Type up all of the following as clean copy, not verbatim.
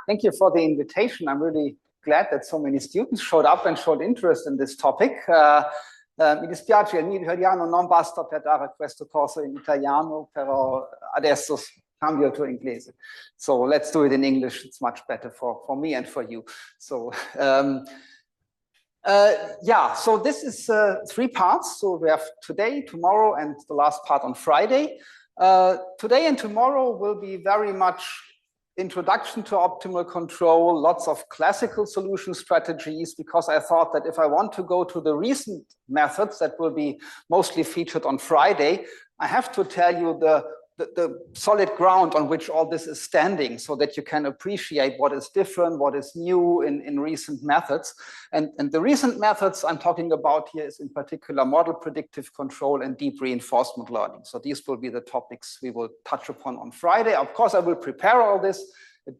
Thank you for the invitation. I'm really glad that so many students showed up and showed interest in this topic. Mi dispiace, il mio italiano non basta per dare questo corso in italiano, però adesso cambio to inglese. So let's do it in English. It's much better for me and for you. So yeah, so this is 3 parts. So we have today, tomorrow, and the last part on Friday. Today and tomorrow will be very much introduction to optimal control, lots of classical solution strategies, because I thought that if I want to go to the recent methods that will be mostly featured on Friday, I have to tell you the solid ground on which all this is standing, so that you can appreciate what is different, what is new in recent methods. And the recent methods I'm talking about here is in particular model predictive control and deep reinforcement learning. So these will be the topics we will touch upon on Friday. Of course, I will prepare all this.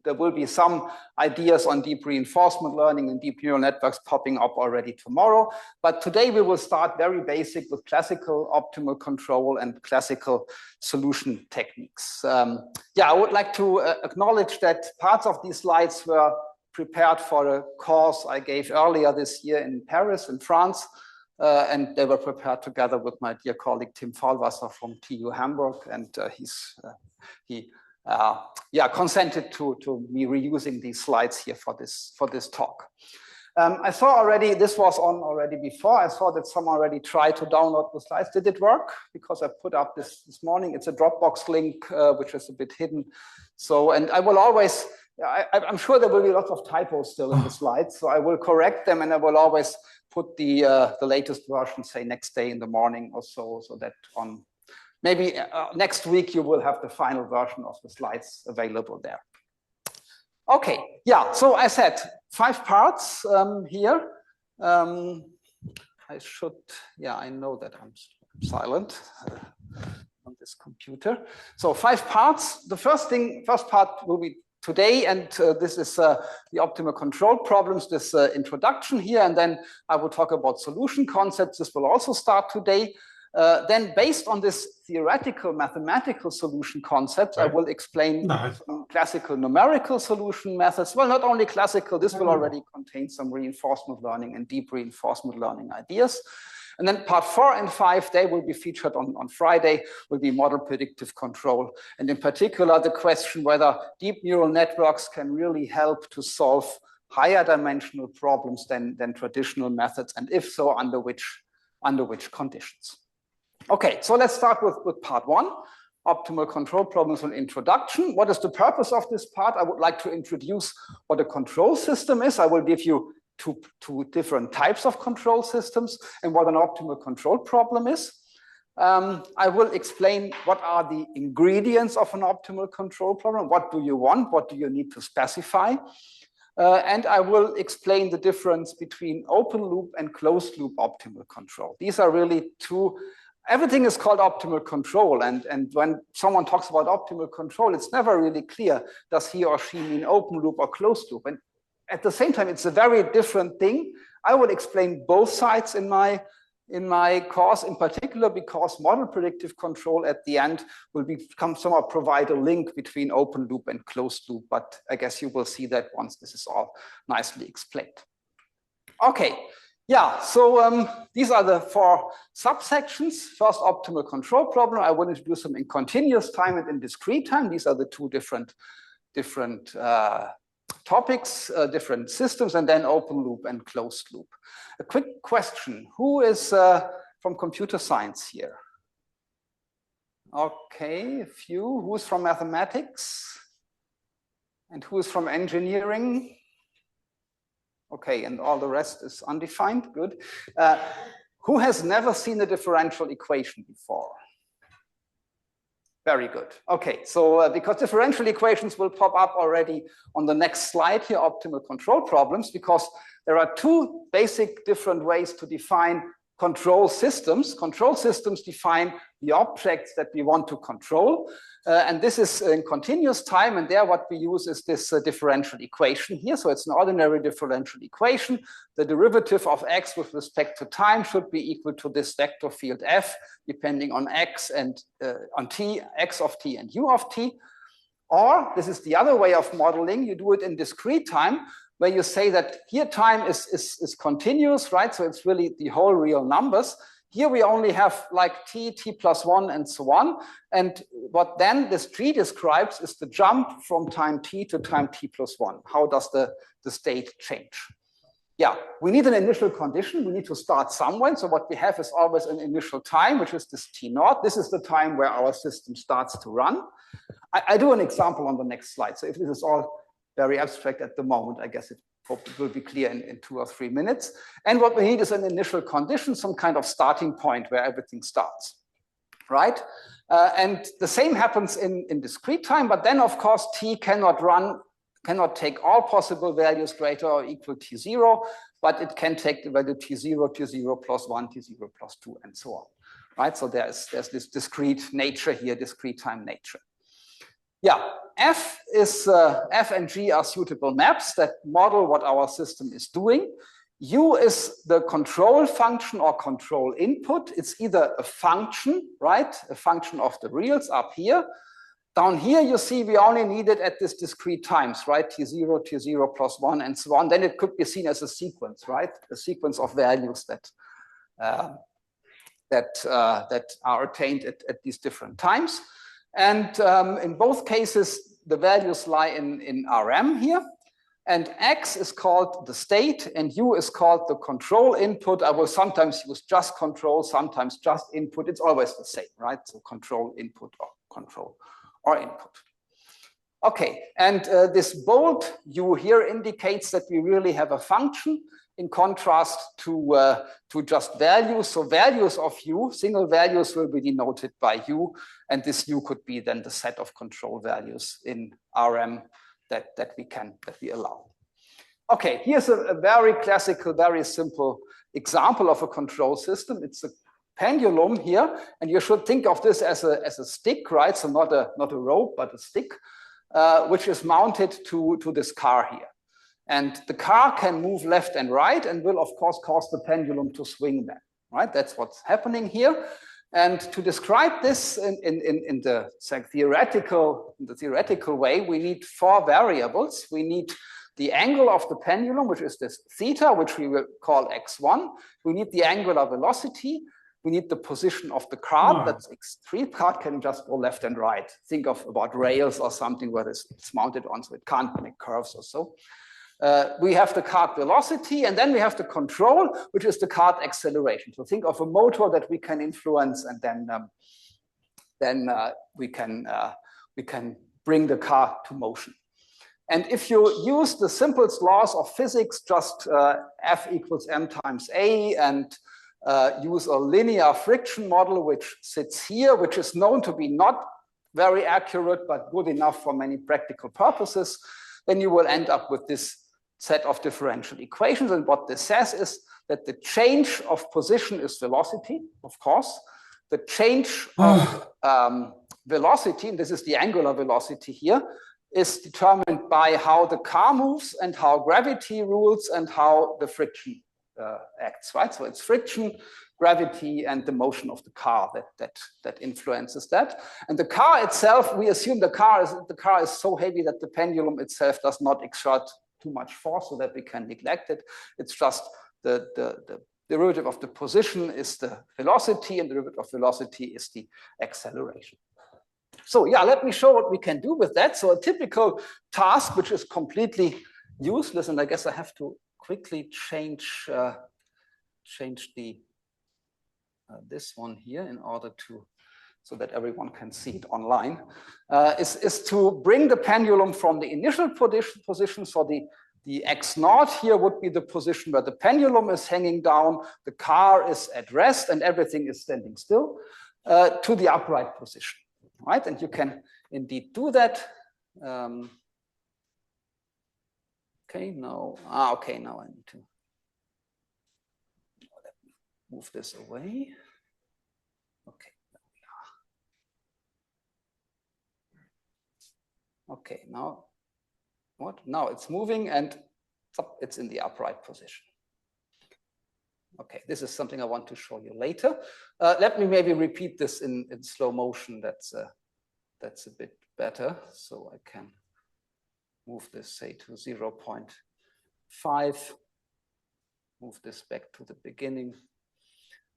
There will be some ideas on deep reinforcement learning and deep neural networks popping up already tomorrow. But today we will start very basic with classical optimal control and classical solution techniques. Yeah, I would like to acknowledge that parts of these slides were prepared for a course I gave earlier this year in Paris, in France. And they were prepared together with my dear colleague Tim Faulwasser from TU Hamburg. And he consented to me reusing these slides here for this talk. I saw already, this was on already before, I saw that someone already tried to download the slides. Did it work? Because I put up this morning, it's a Dropbox link, which is a bit hidden. So, and I will always, I'm sure there will be lots of typos still in the slides, so I will correct them, and I will always put the latest version, say next day in the morning or so that on maybe next week you will have the final version of the slides available there. Okay, yeah, so I said 5 parts here. I should, yeah, I know that I'm silent on this computer. So 5 parts. The first part will be today, and this is the optimal control problems, this introduction here, and then I will talk about solution concepts. This will also start today. Then, based on this theoretical mathematical solution concepts, I will explain some classical numerical solution methods. Well, not only classical, this will already contain some reinforcement learning and deep reinforcement learning ideas. And then part 4 and 5, they will be featured on Friday, will be model predictive control. And in particular, the question whether deep neural networks can really help to solve higher dimensional problems than traditional methods, and if so, under which conditions. Okay, so let's start with part 1, optimal control problems and introduction. What is the purpose of this part? I would like to introduce what a control system is. I will give you two different types of control systems and what an optimal control problem is. I will explain what are the ingredients of an optimal control problem. What do you want? What do you need to specify? And I will explain the difference between open loop and closed loop optimal control. These are really two. Everything is called optimal control, and when someone talks about optimal control, it's never really clear, does he or she mean open loop or closed loop? And at the same time, it's a very different thing. I will explain both sides in my course, in particular because model predictive control at the end will somehow provide a link between open loop and closed loop, but I guess you will see that once this is all nicely explained. Okay. Yeah, so these are the 4 subsections. First, optimal control problem. I will introduce them in continuous time and in discrete time. These are the 2 different topics, different systems, and then open loop and closed loop. A quick question: who is from computer science here? Okay, a few. Who is from mathematics? And who is from engineering? Okay, and all the rest is undefined, good. Who has never seen a differential equation before? Very good. Okay, so because differential equations will pop up already on the next slide here, optimal control problems, because there are 2 basic different ways to define control systems. Control systems define the objects that we want to control. And this is in continuous time. And there what we use is this differential equation here. So it's an ordinary differential equation. The derivative of x with respect to time should be equal to this vector field f, depending on x and on t, x of t and u of t. Or this is the other way of modeling. You do it in discrete time, where you say that here time is continuous, right? So it's really the whole real numbers. Here we only have like t, t+1, and so on. And what then this tree describes is the jump from time t to time t+1. How does the state change? Yeah, we need an initial condition. We need to start somewhere. So what we have is always an initial time, which is this t0. This is the time where our system starts to run. I do an example on the next slide. So if this is all very abstract at the moment, I guess it will be clear in 2 or 3 minutes. And what we need is an initial condition, some kind of starting point where everything starts, right? And the same happens in discrete time, but then of course t cannot take all possible values greater or equal t0, but it can take the value t0, t0 plus 1, t0 plus 2, and so on, right? So there's this discrete nature here, discrete time nature. Yeah, F and G are suitable maps that model what our system is doing. U is the control function or control input. It's either a function, right? A function of the reals up here. Down here, you see we only need it at this discrete times, right? T0, T0 plus 1, and so on. Then it could be seen as a sequence, right? A sequence of values that are attained at these different times. And in both cases, the values lie in Rm here. And X is called the state, and U is called the control input. I will sometimes use just control, sometimes just input. It's always the same, right? So control input or control or input. Okay, and this bold U here indicates that we really have a function in contrast to just values. So values of U, single values will be denoted by U, and this U could be then the set of control values in Rm that we allow. Okay, here's a very classical, very simple example of a control system. It's a pendulum here, and you should think of this as a stick, right? So not a rope, but a stick, which is mounted to this car here. And the car can move left and right and will, of course, cause the pendulum to swing then, right? That's what's happening here. And to describe this in the theoretical way, we need 4 variables. We need the angle of the pendulum, which is this theta, which we will call x1. We need the angular velocity. We need the position of the cart. That's x3. Cart can just go left and right. Think about rails or something where it's mounted on, so it can't make curves or so. We have the cart velocity, and then we have the control, which is the cart acceleration. So think of a motor that we can influence, and then we can bring the car to motion. And if you use the simplest laws of physics, just F equals m times a, and use a linear friction model, which sits here, which is known to be not very accurate, but good enough for many practical purposes, then you will end up with this set of differential equations. And what this says is that the change of position is velocity, of course. The change of velocity, and this is the angular velocity here, is determined by how the car moves and how gravity rules and how the friction acts, right? So it's friction, gravity, and the motion of the car that influences that. And the car itself, we assume the car is so heavy that the pendulum itself does not exert too much force, so that we can neglect it. It's just the derivative of the position is the velocity, and the derivative of velocity is the acceleration. So yeah, let me show what we can do with that. So a typical task, which is completely useless, and I guess I have to quickly change the this one here in order to, so that everyone can see it online, is to bring the pendulum from the initial position. So the x0 here would be the position where the pendulum is hanging down, the car is at rest, and everything is standing still, to the upright position, right? And you can indeed do that. Okay, now I need to move this away. Okay, there we are. Okay, now what? Now it's moving and it's in the upright position. Okay, this is something I want to show you later. Let me maybe repeat this in slow motion. That's a bit better. So I can move this, say, to 0.5, move this back to the beginning.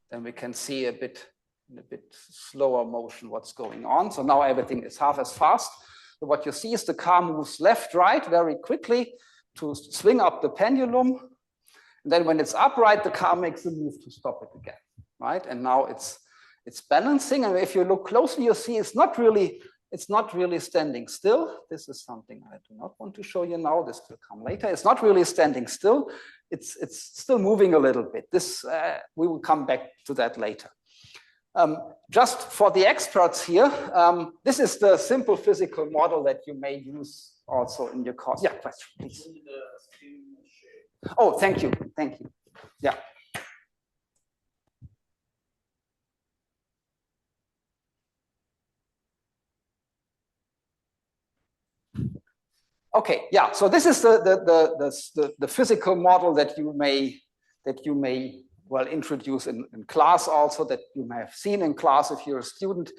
Then we can see in a bit slower motion what's going on. So now everything is half as fast. So what you see is the car moves left, right very quickly to swing up the pendulum. And then when it's upright, the car makes a move to stop it again, right? And now it's balancing. And if you look closely, you see it's not really standing still. This is something I do not want to show you now. This will come later. It's not really standing still. It's still moving a little bit. This we will come back to that later. Just for the experts here, this is the simple physical model that you may use also in your course. Yeah, question, please. Oh, thank you. Thank you. Yeah. Okay, yeah. So this is the physical model that you may well introduce in class also, that you may have seen in class if you're a student.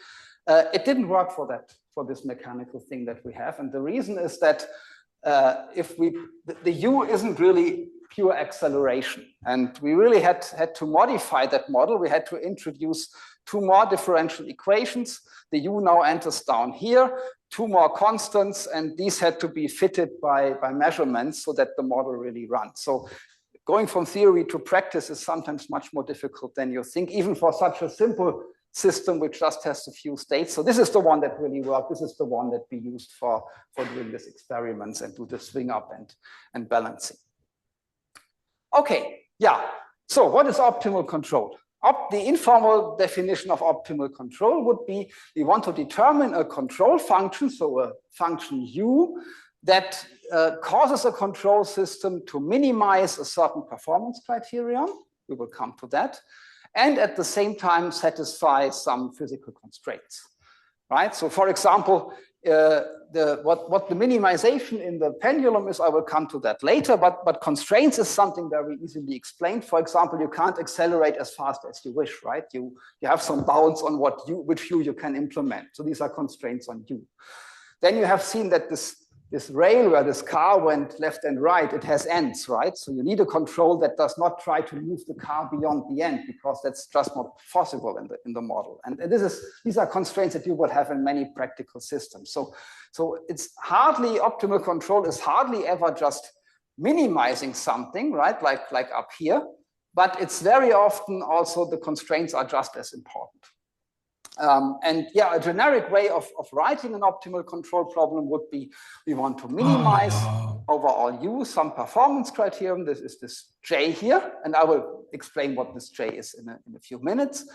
It didn't work for this mechanical thing that we have, and the reason is that the U isn't really pure acceleration, and we really had to modify that model. We had to introduce two more differential equations. The U now enters down here, two more constants, and these had to be fitted by measurements so that the model really runs. So going from theory to practice is sometimes much more difficult than you think, even for such a simple system which just has a few states. So this is the one that really worked. This is the one that we used for doing these experiments and do the swing up and balancing. Okay, yeah. So what is optimal control? The informal definition of optimal control would be we want to determine a control function, so a function U, that causes a control system to minimize a certain performance criterion. We will come to that. And at the same time satisfy some physical constraints, right? So for example, what the minimization in the pendulum is, I will come to that later, but constraints is something very easily explained. For example, you can't accelerate as fast as you wish, right? You have some bounds on which U you can implement. So these are constraints on U. Then you have seen that this rail where this car went left and right, it has ends, right? So you need a control that does not try to move the car beyond the end, because that's just not possible in the model. And these are constraints that you will have in many practical systems. So it's hardly, optimal control is hardly ever just minimizing something, right? Like up here, but it's very often also the constraints are just as important. And yeah, a generic way of writing an optimal control problem would be, we want to minimize overall U some performance criterion. This is this J here, and I will explain what this J is in a few minutes.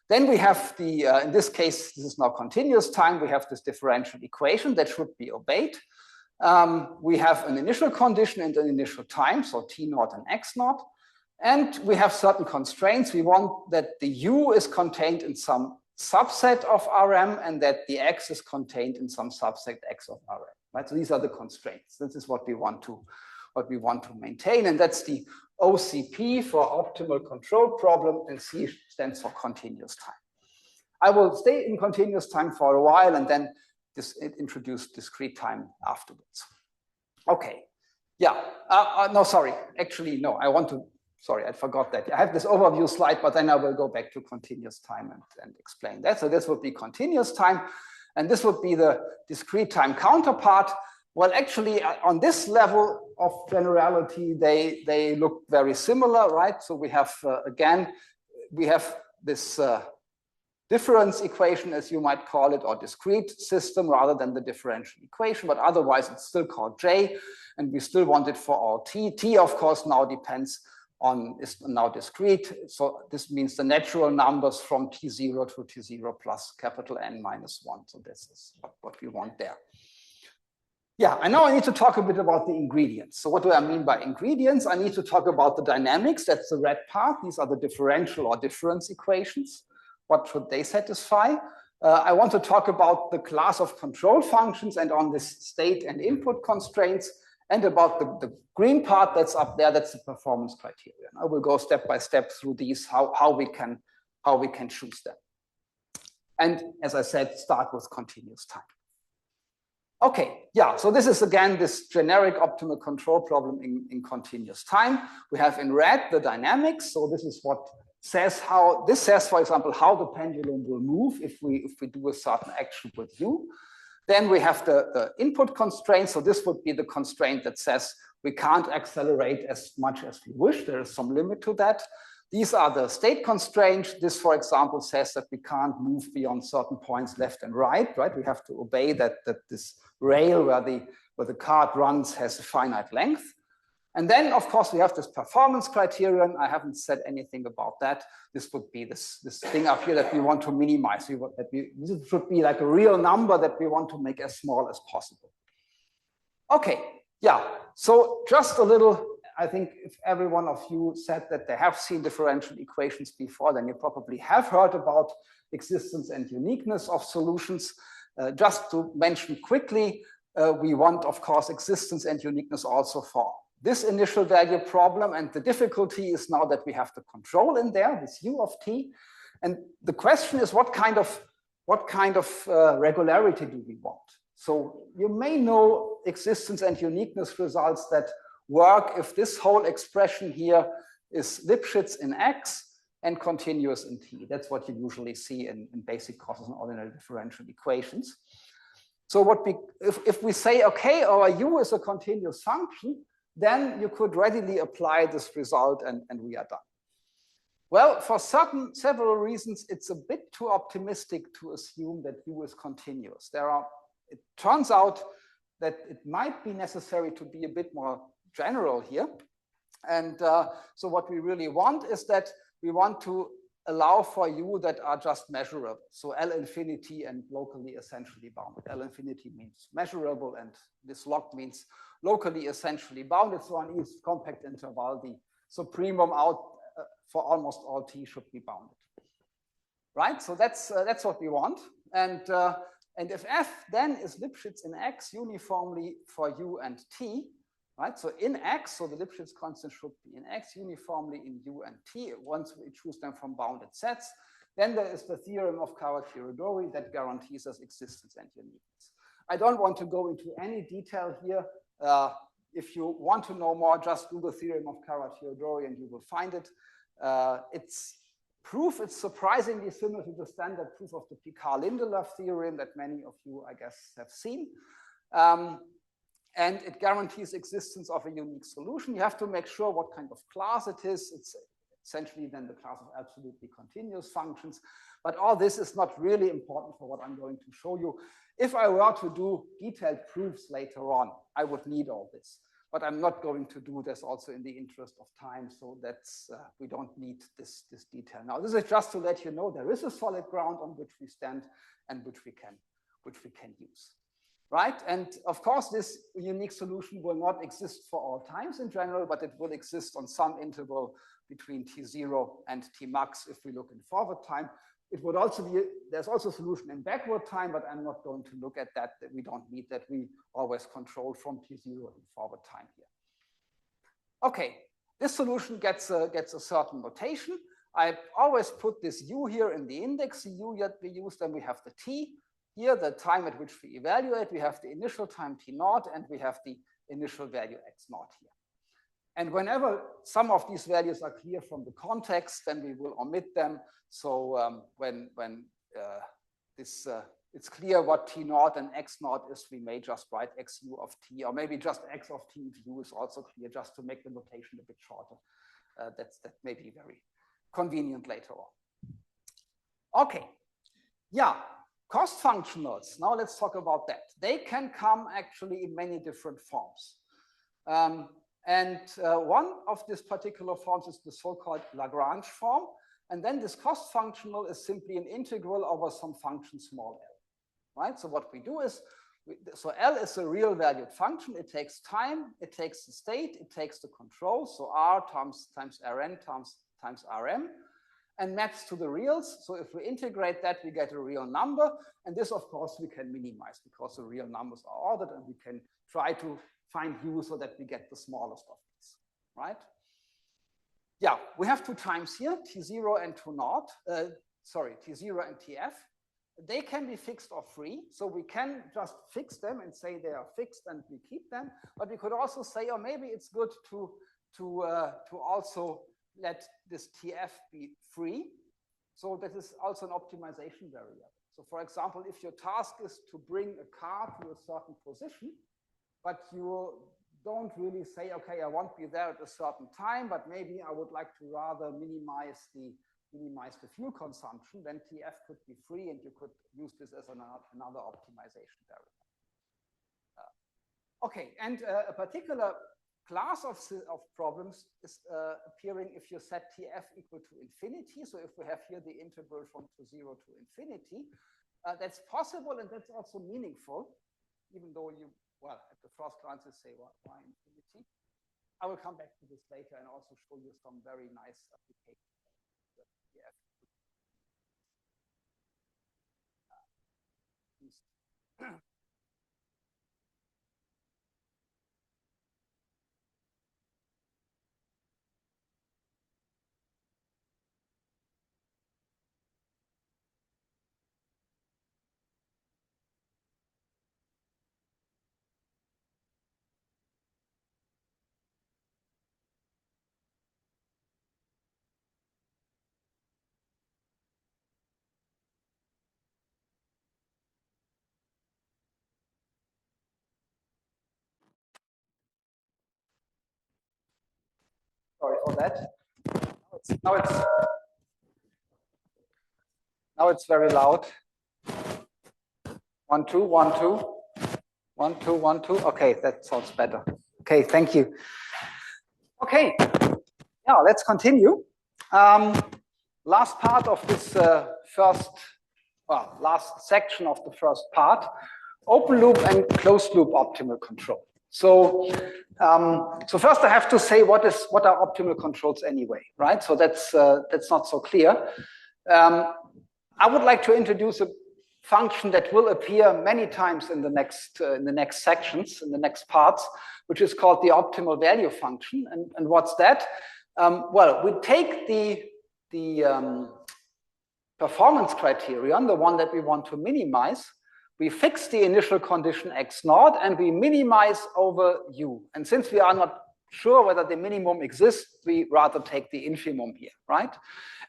Then we have in this case, this is now continuous time. We have this differential equation that should be obeyed. We have an initial condition and an initial time, so T naught and X naught. And we have certain constraints. We want that the U is contained in some subset of Rm and that the X is contained in some subset X of Rm, right? So these are the constraints. This is what we want to maintain, and that's the OCP for optimal control problem, and C stands for continuous time. I will stay in continuous time for a while and then introduce discrete time afterwards. Okay, yeah, no, sorry, actually, no, sorry, I forgot that. I have this overview slide, but then I will go back to continuous time and explain that. So this would be continuous time, and this would be the discrete time counterpart. Well, actually, on this level of generality, they look very similar, right? So we have, again, we have this difference equation, as you might call it, or discrete system rather than the differential equation, but otherwise it's still called J, and we still want it for all T. T, of course, now depends is now discrete. So this means the natural numbers from T0 to T0 plus capital N minus 1. So this is what we want there. Yeah, and now I need to talk a bit about the ingredients. So what do I mean by ingredients? I need to talk about the dynamics. That's the red part. These are the differential or difference equations. What should they satisfy? I want to talk about the class of control functions and on this state and input constraints, and about the green part that's up there, that's the performance criterion. I will go step by step through these, how we can choose them. And as I said, start with continuous time. Okay, yeah, so this is again this generic optimal control problem in continuous time. We have in red the dynamics. So this is what says how, this says, for example, how the pendulum will move if we do a certain action with u. Then we have the input constraint. So this would be the constraint that says we can't accelerate as much as we wish. There is some limit to that. These are the state constraints. This, for example, says that we can't move beyond certain points left and right, right? We have to obey that this rail where the card runs has a finite length. And then, of course, we have this performance criterion. I haven't said anything about that. This would be this thing up here that we want to minimize. This should be like a real number that we want to make as small as possible. Okay, yeah, so just a little, I think if every one of you said that they have seen differential equations before, then you probably have heard about existence and uniqueness of solutions. Just to mention quickly, we want, of course, existence and uniqueness also for this initial value problem. And the difficulty is now that we have the control in there, this u of t. And the question is, what kind of regularity do we want? So you may know existence and uniqueness results that work if this whole expression here is Lipschitz in X and continuous in T. That's what you usually see in basic causes and ordinary differential equations. So if we say, okay, our U is a continuous function, then you could readily apply this result and we are done. Well, for several reasons, it's a bit too optimistic to assume that U is continuous. It turns out that it might be necessary to be a bit more general here. And so what we really want is that we want to allow for U that are just measurable. So L infinity and locally essentially bounded. L infinity means measurable, and this log means locally essentially bounded. So on each compact interval, the supremum out for almost all T should be bounded. Right? So that's what we want. And if F then is Lipschitz in X uniformly for U and T, right? So in X, so the Lipschitz constant should be in X uniformly in U and T once we choose them from bounded sets. Then there is the theorem of Kawachiro-Dori that guarantees us existence and uniqueness. I don't want to go into any detail here. If you want to know more, just do the theorem of Kawachiro-Dori and you will find it. Its proof is surprisingly similar to the standard proof of the Picard-Lindelöf theorem that many of you, I guess, have seen. And it guarantees existence of a unique solution. You have to make sure what kind of class it is. It's essentially then the class of absolutely continuous functions. But all this is not really important for what I'm going to show you. If I were to do detailed proofs later on, I would need all this. But I'm not going to do this also in the interest of time. So that's we don't need this detail now. This is just to let you know there is a solid ground on which we stand and which we can use. Right? And of course, this unique solution will not exist for all times in general, but it will exist on some interval between T0 and T max if we look in forward time. It would also be, there's also a solution in backward time, but I'm not going to look at that we don't need that. We always control from T0 in forward time here. Okay, this solution gets a certain notation. I always put this U here in the index, the U that we use, then we have the T. Here, the time at which we evaluate, we have the initial time T0, and we have the initial value X0 here. And whenever some of these values are clear from the context, then we will omit them. So when it's clear what T0 and X0 is, we may just write XU of T, or maybe just X of T if U is also clear, just to make the notation a bit shorter. That may be very convenient later on. Okay, yeah. Cost functionals, now let's talk about that. They can come actually in many different forms. One of these particular forms is the so-called Lagrange form. And then this cost functional is simply an integral over some function small l, right? So what we do is, so L is a real valued function. It takes time, it takes the state, it takes the control. So R times Rn times Rm. And maps to the reals. So if we integrate that, we get a real number. And this, of course, we can minimize because the real numbers are ordered and we can try to find U so that we get the smallest of these, right? Yeah, we have two times here, T0 and T0, T0 and Tf. they can be fixed or free. So we can just fix them and say they are fixed and we keep them. But we could also say, or maybe it's good to also let this TF be free. So that is also an optimization variable. So for example, if your task is to bring a car to a certain position, but you don't really say, okay, I won't be there at a certain time, but maybe I would like to rather minimize the fuel consumption, then TF could be free and you could use this as another optimization variable. Okay, and a particular class of problems is appearing if you set TF equal to infinity. So if we have here the integral from 0 to infinity, that's possible and that's also meaningful, even though you, well, at the first glance you say, well, why infinity? I will come back to this later and also show you some very nice applications. Sorry for that. Now it's very loud. 1, 2, 1, 2. 1, 2, 1, 2. Okay, that sounds better. Okay, thank you. Okay, yeah, let's continue. Last part of this last section of the first part, open loop and closed loop optimal control. So, so first I have to say what are optimal controls anyway, right? So that's not so clear. I would like to introduce a function that will appear many times in the next sections, in the next parts, which is called the optimal value function. And what's that? Well, we take the performance criterion, the one that we want to minimize. We fix the initial condition x0 and we minimize over u. And since we are not sure whether the minimum exists, we rather take the infimum here, right?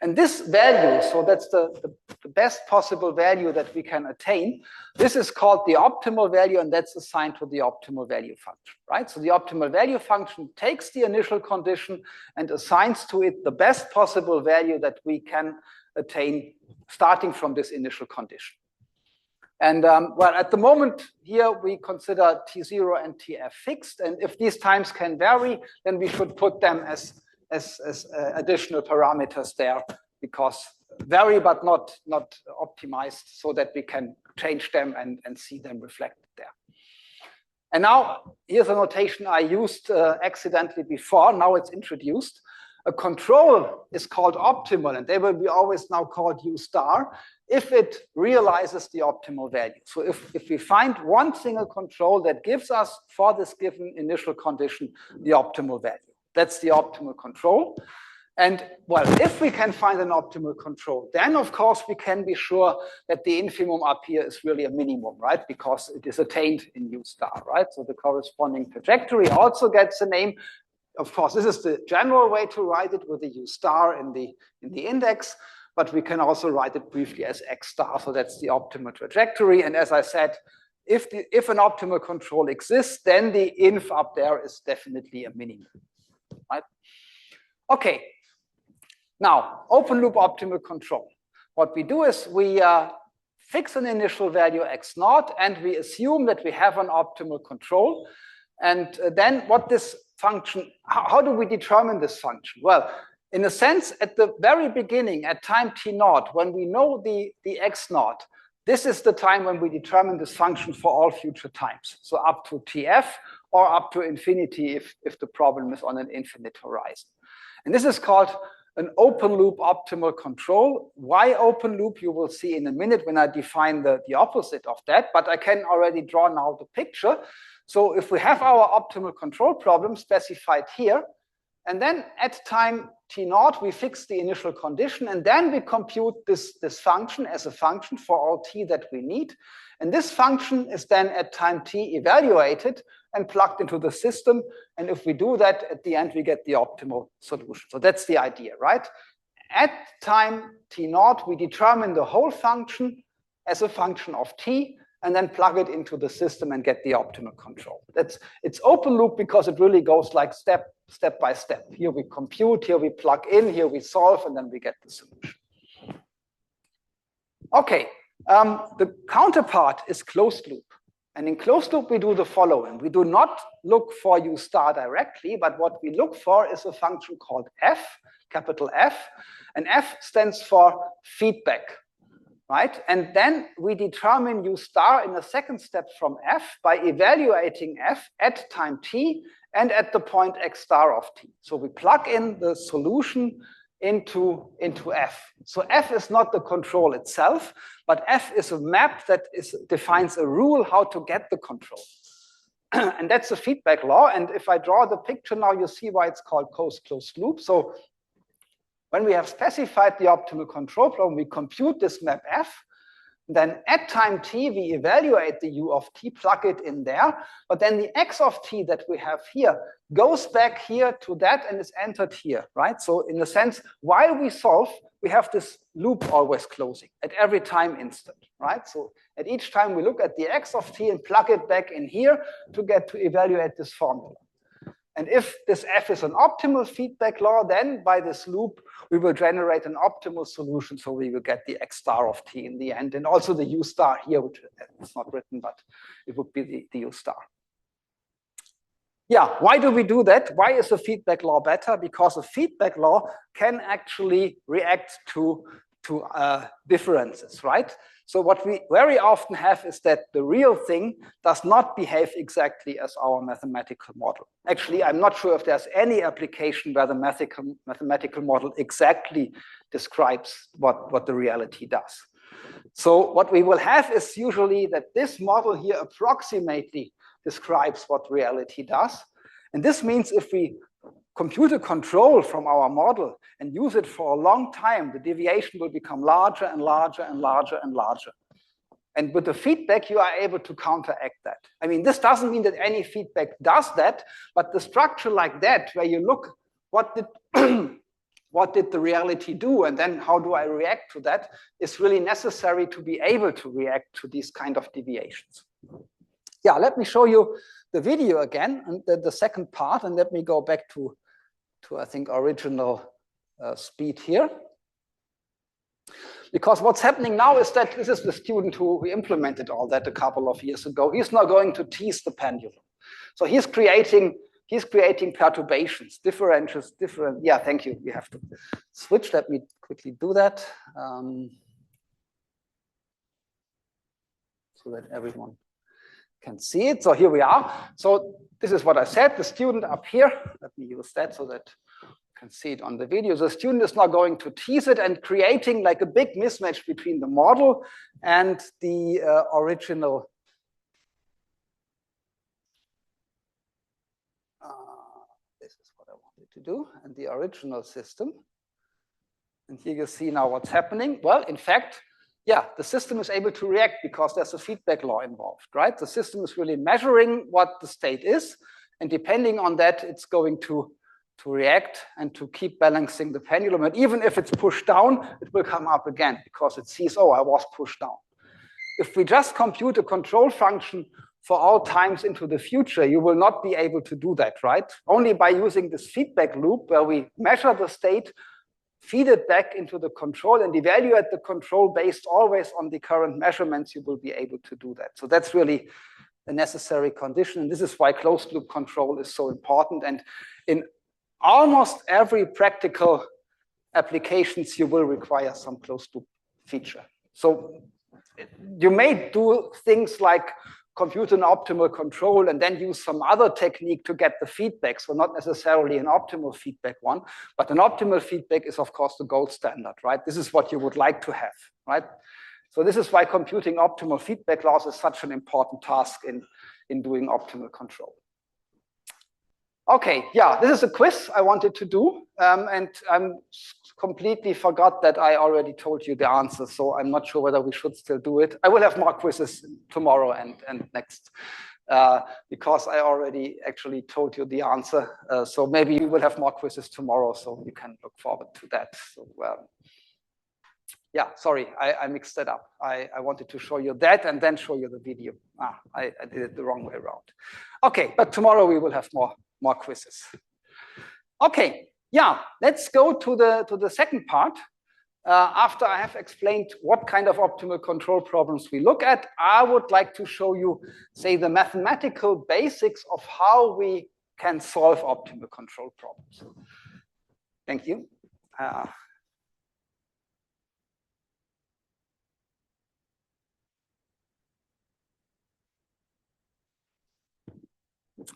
And this value, so that's the best possible value that we can attain, this is called the optimal value, and that's assigned to the optimal value function, right? So the optimal value function takes the initial condition and assigns to it the best possible value that we can attain starting from this initial condition. And well, at the moment here, we consider T0 and TF fixed. And if these times can vary, then we should put them as additional parameters there, because vary but not optimized, so that we can change them and see them reflected there. And now here's a notation I used accidentally before. Now it's introduced. A control is called optimal, and they will be always now called U star if it realizes the optimal value. So if we find one single control that gives us, for this given initial condition, the optimal value. That's the optimal control. And well, if we can find an optimal control, then of course we can be sure that the infimum up here is really a minimum, right? Because it is attained in U star, right? So the corresponding trajectory also gets a name. Of course, this is the general way to write it with the U star in the index, but we can also write it briefly as X star. So that's the optimal trajectory. And as I said, if an optimal control exists, then the inf up there is definitely a minimum, right? Okay. Now, open loop optimal control. What we do is we fix an initial value x0, and we assume that we have an optimal control. And then what this function, how do we determine this function? Well, in a sense, at the very beginning, at time t0, when we know the x0, this is the time when we determine this function for all future times. So up to tf or up to infinity if the problem is on an infinite horizon. And this is called an open loop optimal control. Why open loop, you will see in a minute when I define the opposite of that, but I can already draw now the picture. So if we have our optimal control problem specified here, and then at time t0, we fix the initial condition, and then we compute this function as a function for all t that we need. And this function is then at time t evaluated and plugged into the system. And if we do that, at the end, we get the optimal solution. So that's the idea, right? At time t0, we determine the whole function as a function of t, and then plug it into the system and get the optimal control. It's open loop because it really goes like step by step. Here we compute, here we plug in, here we solve, and then we get the solution. Okay, the counterpart is closed loop. And in closed loop, we do the following. We do not look for u star directly, but what we look for is a function called f, capital F. And f stands for feedback. Right? And then we determine u star in the second step from f by evaluating f at time t and at the point x star of t. So we plug in the solution into f. So f is not the control itself, but f is a map that defines a rule how to get the control. And that's the feedback law. And if I draw the picture now, you see why it's called closed loop. So when we have specified the optimal control problem, we compute this map f. Then at time t, we evaluate the u of t, plug it in there. But then the x of t that we have here goes back here to that and is entered here, right? So in a sense, while we solve, we have this loop always closing at every time instant, right? So at each time we look at the x of t and plug it back in here to evaluate this formula. And if this f is an optimal feedback law, then by this loop, we will generate an optimal solution. So we will get the x star of t in the end. And also the u star here, which is not written, but it would be the u star. Yeah, why do we do that? Why is a feedback law better? Because a feedback law can actually react to differences, right? So what we very often have is that the real thing does not behave exactly as our mathematical model. Actually, I'm not sure if there's any application where the mathematical model exactly describes what the reality does. So what we will have is usually that this model here approximately describes what reality does. And this means if we compute a control from our model and use it for a long time, the deviation will become larger and larger and larger and larger. And with the feedback, you are able to counteract that. I mean, this doesn't mean that any feedback does that, but the structure like that, where you look, what did the reality do, and then how do I react to that, is really necessary to be able to react to these kind of deviations. Yeah, let me show you the video again, and the second part, and let me go back to I think, original speed here. Because what's happening now is that this is the student who implemented all that a couple of years ago. He's now going to tease the pendulum. So he's creating perturbations, differentials, different. Yeah, thank you. We have to switch. Let me quickly do that so that everyone can see it. So here we are. So this is what I said. The student up here. Let me use that so that you can see it on the video. The student is now going to tease it and creating like a big mismatch between the model and the original. This is what I wanted to do, and the original system. And here you see now what's happening. Well, in fact, yeah, the system is able to react because there's a feedback law involved, right? The system is really measuring what the state is, and depending on that, it's going to react and to keep balancing the pendulum. And even if it's pushed down, it will come up again because it sees, oh, I was pushed down. If we just compute a control function for all times into the future, you will not be able to do that, right? Only by using this feedback loop where we measure the state, feed it back into the control and evaluate the control based always on the current measurements, you will be able to do that. So that's really a necessary condition. And this is why closed loop control is so important. And in almost every practical applications, you will require some closed loop feature. So you may do things like compute an optimal control and then use some other technique to get the feedback. So not necessarily an optimal feedback one, but an optimal feedback is of course the gold standard, right? This is what you would like to have, right? So this is why computing optimal feedback laws is such an important task in doing optimal control. Okay, yeah, this is a quiz I wanted to do, and I'm completely forgot that I already told you the answer, so I'm not sure whether we should still do it. I will have more quizzes tomorrow and next, because I already actually told you the answer. So maybe we will have more quizzes tomorrow, so you can look forward to that. So, yeah, sorry, I mixed that up. I wanted to show you that and then show you the video. I did it the wrong way around. Okay, but tomorrow we will have more quizzes. Okay, yeah, let's go to the second part. After I have explained what kind of optimal control problems we look at, I would like to show you, say, the mathematical basics of how we can solve optimal control problems. Thank you.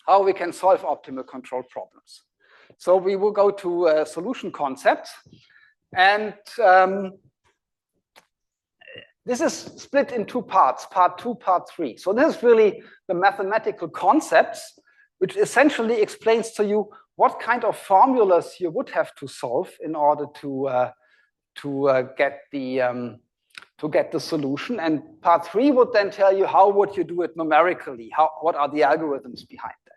How we can solve optimal control problems. So we will go to solution concepts, and this is split in two parts, part 2, part 3. So this is really the mathematical concepts, which essentially explains to you what kind of formulas you would have to solve in order to get the solution. And part 3 would then tell you how would you do it numerically, what are the algorithms behind that.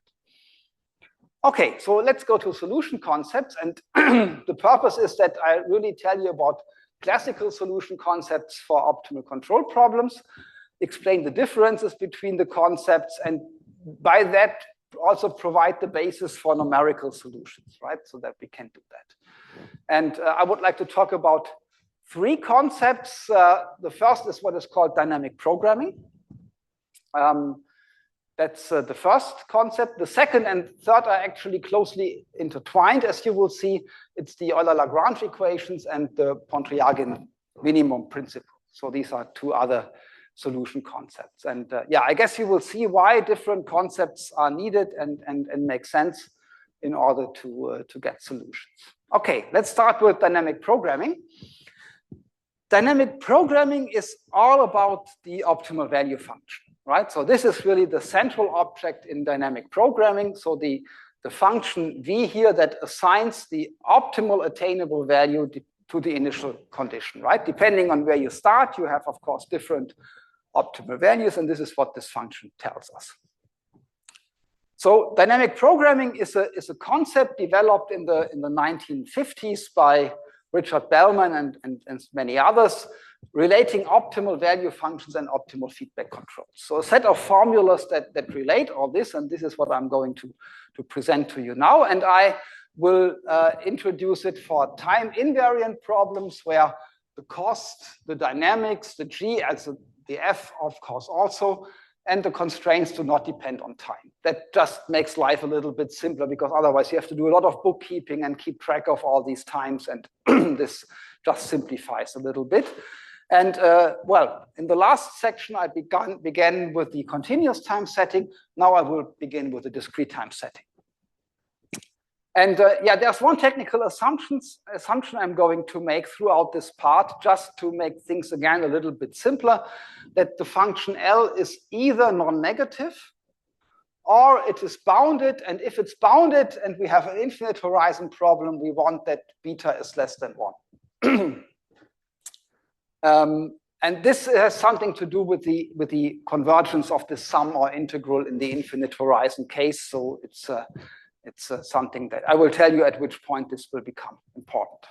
Okay, so let's go to solution concepts, and the purpose is that I really tell you about classical solution concepts for optimal control problems, explain the differences between the concepts, and by that also provide the basis for numerical solutions, right? So that we can do that. And I would like to talk about 3 concepts. The first is what is called dynamic programming. That's the first concept. The second and third are actually closely intertwined, as you will see. It's the Euler-Lagrange equations and the Pontryagin minimum principle. So these are 2 other solution concepts. And yeah, I guess you will see why different concepts are needed and make sense in order to get solutions. Okay, let's start with dynamic programming. Dynamic programming is all about the optimal value function. Right? So this is really the central object in dynamic programming. So the function v here that assigns the optimal attainable value to the initial condition, right? Depending on where you start, you have, of course, different optimal values, and this is what this function tells us. So dynamic programming is a concept developed in the 1950s by Richard Bellman and many others, relating optimal value functions and optimal feedback controls. So a set of formulas that relate all this, and this is what I'm going to present to you now. And I will introduce it for time invariant problems where the cost, the dynamics, the G, as the F, of course, also, and the constraints do not depend on time. That just makes life a little bit simpler, because otherwise you have to do a lot of bookkeeping and keep track of all these times, and this just simplifies a little bit. And well, in the last section, I began with the continuous time setting. Now I will begin with the discrete time setting. And yeah, there's one technical assumption I'm going to make throughout this part, just to make things again a little bit simpler, that the function L is either non-negative or it is bounded. And if it's bounded and we have an infinite horizon problem, we want that beta is less than 1. And this has something to do with the convergence of the sum or integral in the infinite horizon case. So it's something that I will tell you at which point this will become important.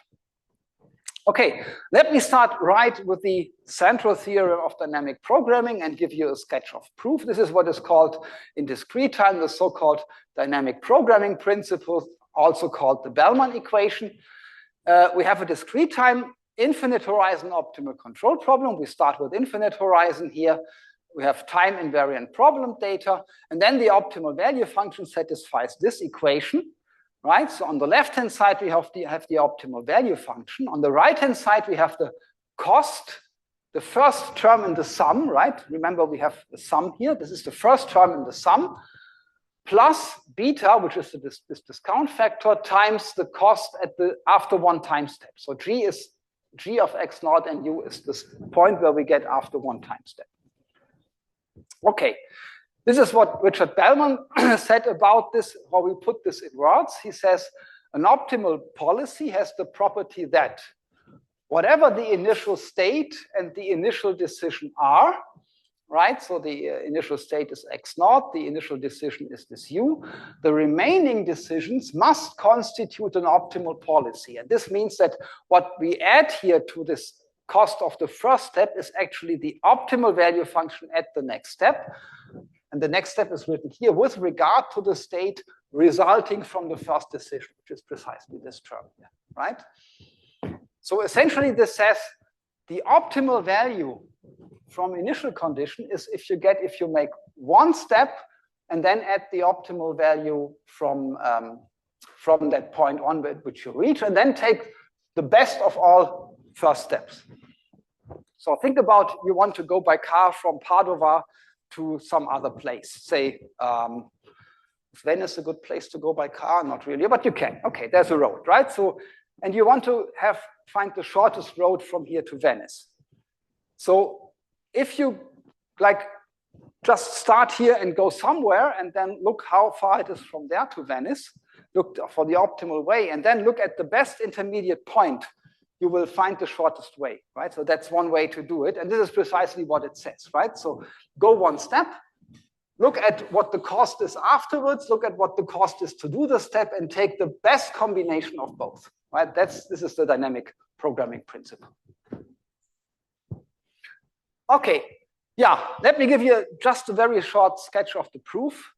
Okay, let me start right with the central theorem of dynamic programming and give you a sketch of proof. This is what is called in discrete time the so-called dynamic programming principle, also called the Bellman equation. We have a discrete time infinite horizon optimal control problem. We start with infinite horizon here. We have time invariant problem data, and then the optimal value function satisfies this equation, right? So on the left-hand side, we have the optimal value function. On the right-hand side, we have the cost, the first term in the sum, right? Remember, we have the sum here. This is the first term in the sum, plus beta, which is this discount factor, times the cost after one time step. So G is G of x naught, and U is this point where we get after one time step. Okay, This is what Richard Bellman said about this, how we put this in words. He says, an optimal policy has the property that whatever the initial state and the initial decision are, right? So the initial state is x naught, the initial decision is this u. The remaining decisions must constitute an optimal policy. And this means that what we add here to this cost of the first step is actually the optimal value function at the next step. And the next step is written here with regard to the state resulting from the first decision, which is precisely this term here, right? So essentially this says the optimal value from initial condition is if you make one step and then add the optimal value from that point on which you reach, and then take the best of all first steps. So think about, you want to go by car from Padova to some other place. Say, is Venice a good place to go by car? Not really, but you can. Okay, there's a road, right? So, and you want to find the shortest road from here to Venice. So if you just start here and go somewhere and then look how far it is from there to Venice, look for the optimal way, and then look at the best intermediate point, you will find the shortest way, right? So that's one way to do it. And this is precisely what it says, right? So go one step, look at what the cost is afterwards, look at what the cost is to do the step, and take the best combination of both, right? This is the dynamic programming principle. Okay, yeah, let me give you just a very short sketch of the proof.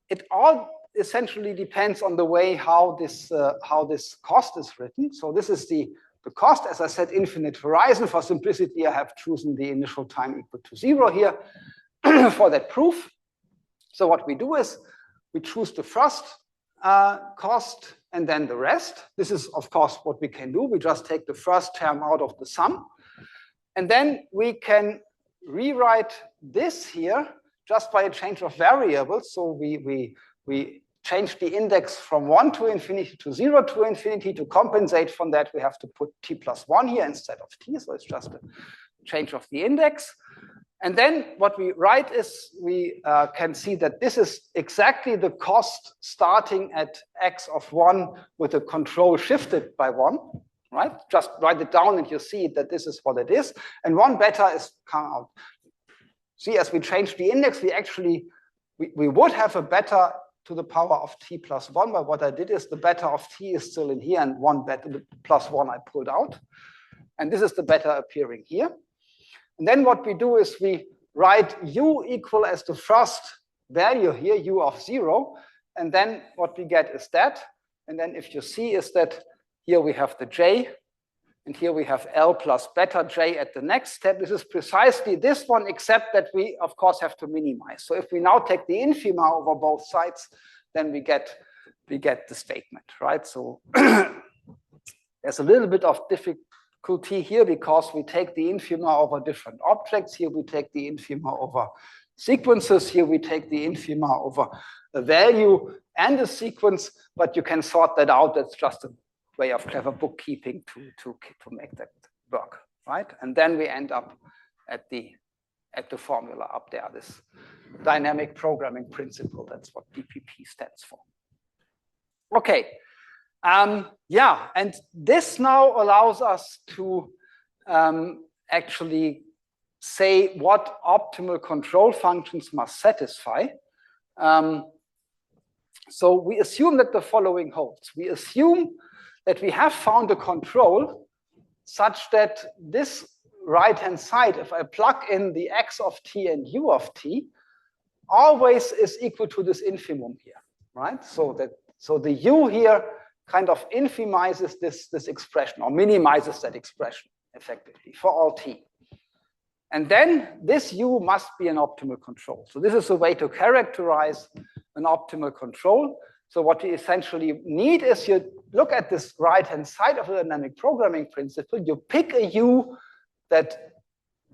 It all essentially depends on the way how this cost is written. So this is the cost, as I said, infinite horizon. For simplicity, I have chosen the initial time equal to 0 here for that proof. So what we do is we choose the first cost and then the rest. This is, of course, what we can do. We just take the first term out of the sum. And then we can rewrite this here just by a change of variables. So we change the index from 1 to infinity to 0 to infinity. To compensate from that, we have to put t plus 1 here instead of t. So it's just a change of the index. And then what we write is we can see that this is exactly the cost starting at x of 1 with a control shifted by 1. Right? Just write it down and you see that this is what it is. And 1 beta is come out. See, as we change the index, we would have a beta to the power of t plus 1, but what I did is the beta of t is still in here, and 1 beta plus 1 I pulled out. And this is the beta appearing here. And then what we do is we write u equal as the first value here, u of 0. And then what we get is that. And then if you see is that here we have the j, and here we have L plus beta j at the next step. This is precisely this one, except that we, of course, have to minimize. So if we now take the infima over both sides, then we get the statement, right? So there's a little bit of difficulty here because we take the infima over different objects. Here we take the infima over sequences. Here we take the infima over a value and a sequence, but you can sort that out. That's just a way of clever bookkeeping to make that work, right? And then we end up at the formula up there, this dynamic programming principle. That's what DPP stands for. Okay, yeah, and this now allows us to actually say what optimal control functions must satisfy. So we assume that the following holds. We assume that we have found a control such that this right-hand side, if I plug in the x of t and u of t, always is equal to this infimum here, right? So the u here kind of infimizes this expression or minimizes that expression effectively for all t. And then this u must be an optimal control. So this is a way to characterize an optimal control. So what you essentially need is you look at this right-hand side of the dynamic programming principle, you pick a u that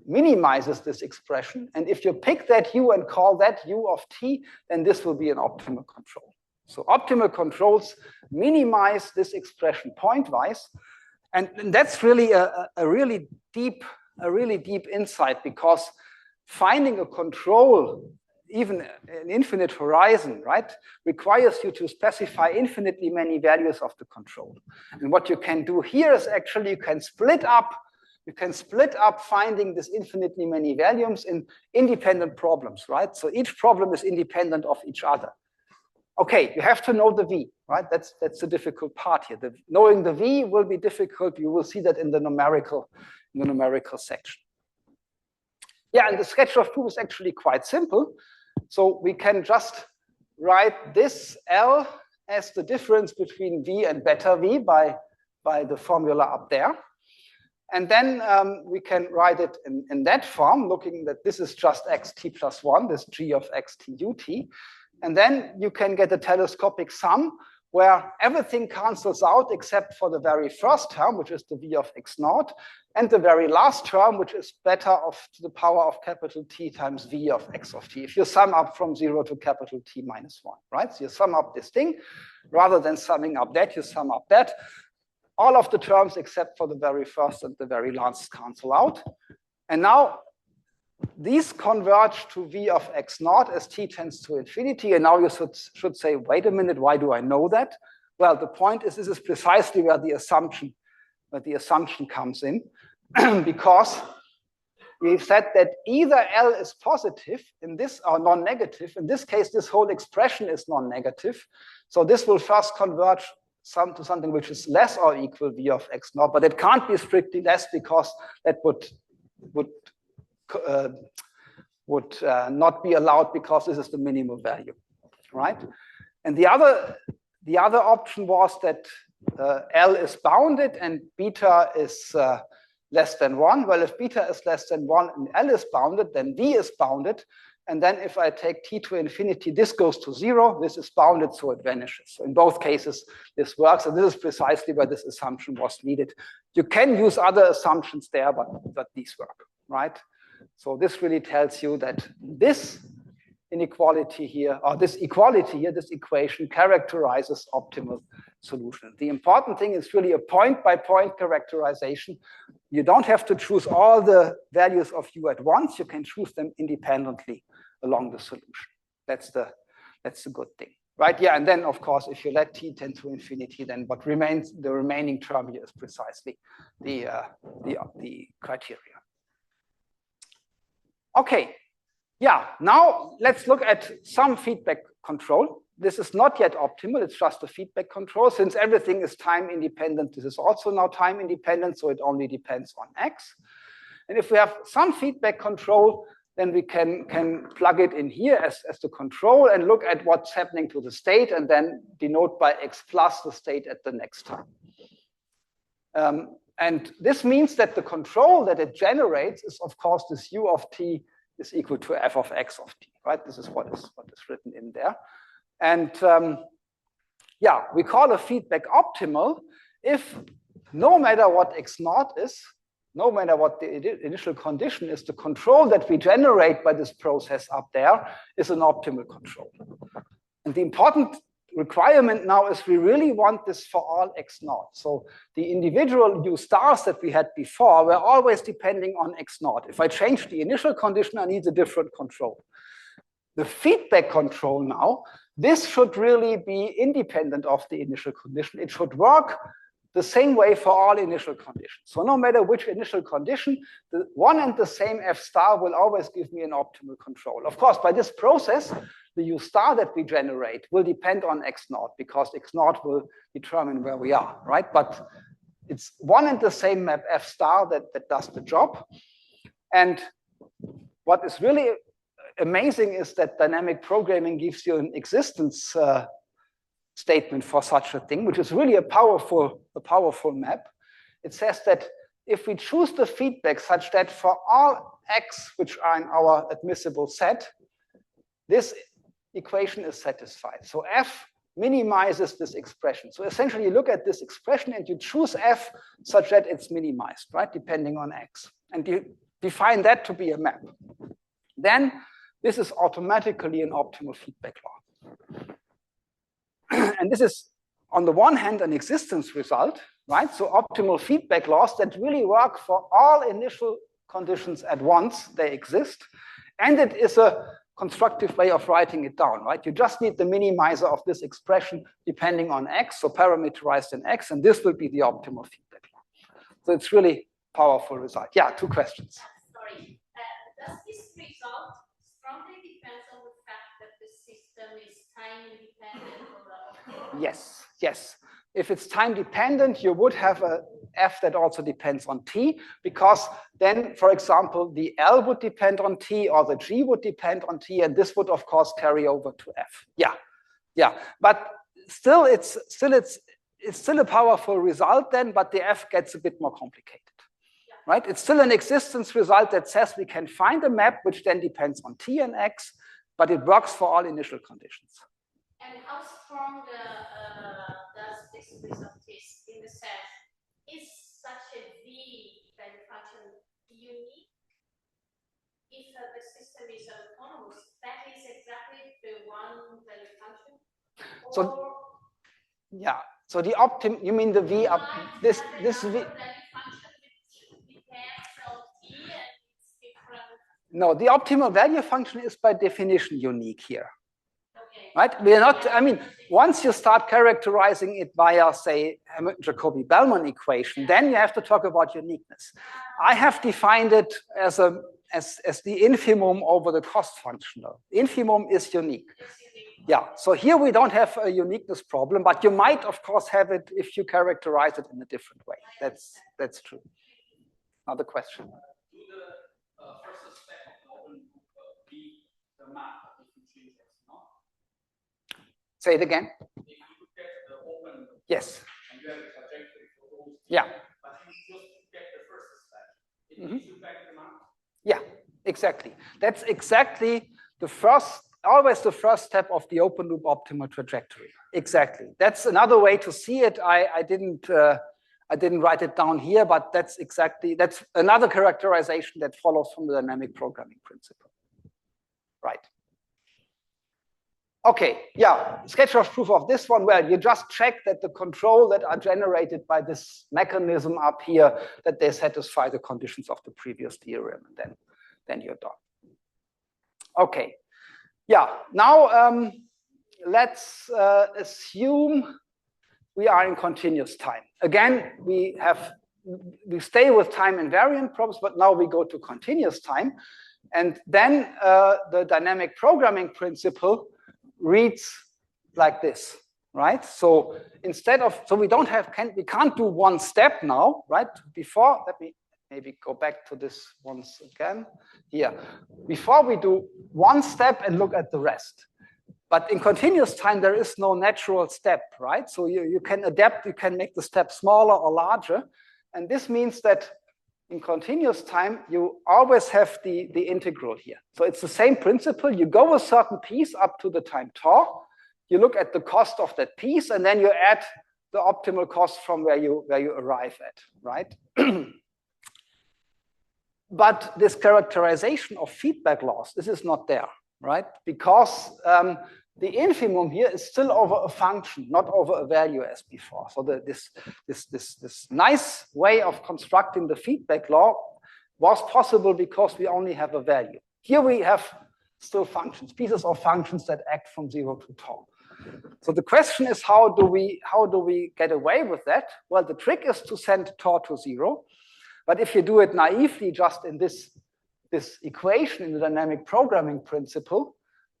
minimizes this expression, and if you pick that u and call that u of t, then this will be an optimal control. So optimal controls minimize this expression pointwise, and that's really a really deep insight, because finding a control even an infinite horizon, right, requires you to specify infinitely many values of the control. And what you can do here is actually you can split up finding this infinitely many values in independent problems, right? So each problem is independent of each other. Okay, you have to know the V, right? That's the difficult part here. Knowing the V will be difficult. You will see that in the numerical section. Yeah, and the Sketchov proof is actually quite simple. So we can just write this L as the difference between V and beta V by the formula up there. And then we can write it in that form, looking that this is just xt plus 1, this g of xt ut. And then you can get a telescopic sum where everything cancels out except for the very first term, which is the v of x naught, and the very last term, which is beta to the power of capital T times v of x of t. If you sum up from 0 to capital T minus 1, right? So you sum up this thing. Rather than summing up that, you sum up that. All of the terms except for the very first and the very last cancel out. And now these converge to v of x naught as t tends to infinity. And now you should say, wait a minute, why do I know that? Well, the point is this is precisely where the assumption comes in, because we've said that either L is positive in this or non-negative. In this case, this whole expression is non-negative. So this will first converge to something which is less or equal v of x naught, but it can't be strictly less because that would not be allowed because this is the minimum value, right? And the other option was that L is bounded and beta is less than 1. Well, if beta is less than 1 and L is bounded, then V is bounded. And then if I take t to infinity, this goes to 0. This is bounded, so it vanishes. So in both cases, this works. And this is precisely where this assumption was needed. You can use other assumptions there, but these work, right? So this really tells you that this inequality here, or this equality here, this equation characterizes optimal solution. The important thing is really a point-by-point characterization. You don't have to choose all the values of u at once. You can choose them independently along the solution. That's the good thing, right? Yeah, and then of course, if you let t tend to infinity, then what remains, the remaining term here is precisely the criteria. Okay, yeah, now let's look at some feedback control. This is not yet optimal, it's just a feedback control. Since everything is time independent, this is also now time independent, so it only depends on x. And if we have some feedback control, then we can plug it in here as the control and look at what's happening to the state and then denote by x plus the state at the next time. And this means that the control that it generates is, of course, this u of t is equal to f of x of t, right? This is what is written in there. And yeah, we call a feedback optimal if no matter what x naught is, no matter what the initial condition is, the control that we generate by this process up there is an optimal control. And the important requirement now is we really want this for all x naught. So the individual u stars that we had before were always depending on x naught. If I change the initial condition, I need a different control. The feedback control now, this should really be independent of the initial condition. It should work the same way for all initial conditions. So no matter which initial condition, the one and the same f star will always give me an optimal control. Of course, by this process, the u star that we generate will depend on x naught because x naught will determine where we are, right? But it's one and the same map f star that does the job. And what is really amazing is that dynamic programming gives you an existence statement for such a thing, which is really a powerful map. It says that if we choose the feedback such that for all x which are in our admissible set, this equation is satisfied. So f minimizes this expression. So essentially you look at this expression and you choose f such that it's minimized, right, depending on x. And you define that to be a map. Then this is automatically an optimal feedback law. And this is, on the one hand, an existence result, right? So optimal feedback laws that really work for all initial conditions at once, they exist. And it is a constructive way of writing it down, right? You just need the minimizer of this expression depending on x, so parameterized in x, and this will be the optimal feedback law. So it's really powerful result. Yeah, 2 questions. Sorry, does this result strongly depend on the fact that the system is time independent or Yes, yes. If it's time dependent, you would have a f that also depends on t, because then, for example, the L would depend on t or the G would depend on t, and this would of course carry over to f. Yeah, yeah. But still, it's still a powerful result then, but the f gets a bit more complicated. Right? It's still an existence result that says we can find a map which then depends on t and x, but it works for all initial conditions. And how strong does this result is in the sense, is such a V value function unique? If the system is autonomous, that is exactly the one value function? Or so, yeah, so the optim, you mean the V up, this V. Value function which depends on T and it's different. No, the optimal value function is by definition unique here. Okay. Right? We are not, I mean, once you start characterizing it via, say, Jacobi-Bellman equation, then you have to talk about uniqueness. I have defined it as the infimum over the cost functional. Infimum is unique. Yeah, so here we don't have a uniqueness problem, but you might, of course, have it if you characterize it in a different way. That's true. Another question. Do the first step of the open be the map of different changes, no? Say it again. If you get the open, yes, and you have a trajectory for those, yeah, but you just get the first step, it gives you back the map. Yeah, exactly. That's exactly the first, always the first step of the open loop optimal trajectory. Exactly. That's another way to see it. I didn't write it down here, but that's another characterization that follows from the dynamic programming principle. Right. Okay, yeah, Sketchroff proof of this one. Well, you just check that the control that are generated by this mechanism up here, that they satisfy the conditions of the previous theorem, and then you're done. Okay, yeah, now let's assume we are in continuous time. Again, we stay with time invariant problems, but now we go to continuous time. And then the dynamic programming principle reads like this, right? So instead of, so we can't do one step now, right? Before, let me maybe go back to this once again here. Before we do one step and look at the rest. But in continuous time, there is no natural step, right? So you can adapt, you can make the step smaller or larger. And this means that in continuous time, you always have the integral here. So it's the same principle. You go a certain piece up to the time tau. You look at the cost of that piece, and then you add the optimal cost from where you arrive at, right? But this characterization of feedback laws, this is not there, right? Because the infimum here is still over a function, not over a value as before. So this nice way of constructing the feedback law was possible because we only have a value. Here we have still functions, pieces of functions that act from 0 to tau. So the question is, how do we get away with that? Well, the trick is to send tau to 0. But if you do it naively, just in this equation in the dynamic programming principle,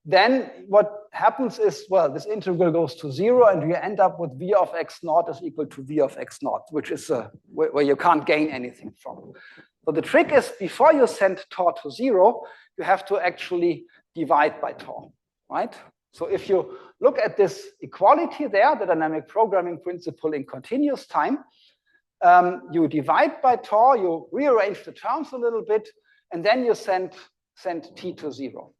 then what happens is, well, this integral goes to 0, and you end up with v of x naught is equal to v of x naught, which is where you can't gain anything from. So the trick is, before you send tau to 0, you have to actually divide by tau, right? So if you look at this equality there, the dynamic programming principle in continuous time, you divide by tau, you rearrange the terms a little bit, and then you send t to 0.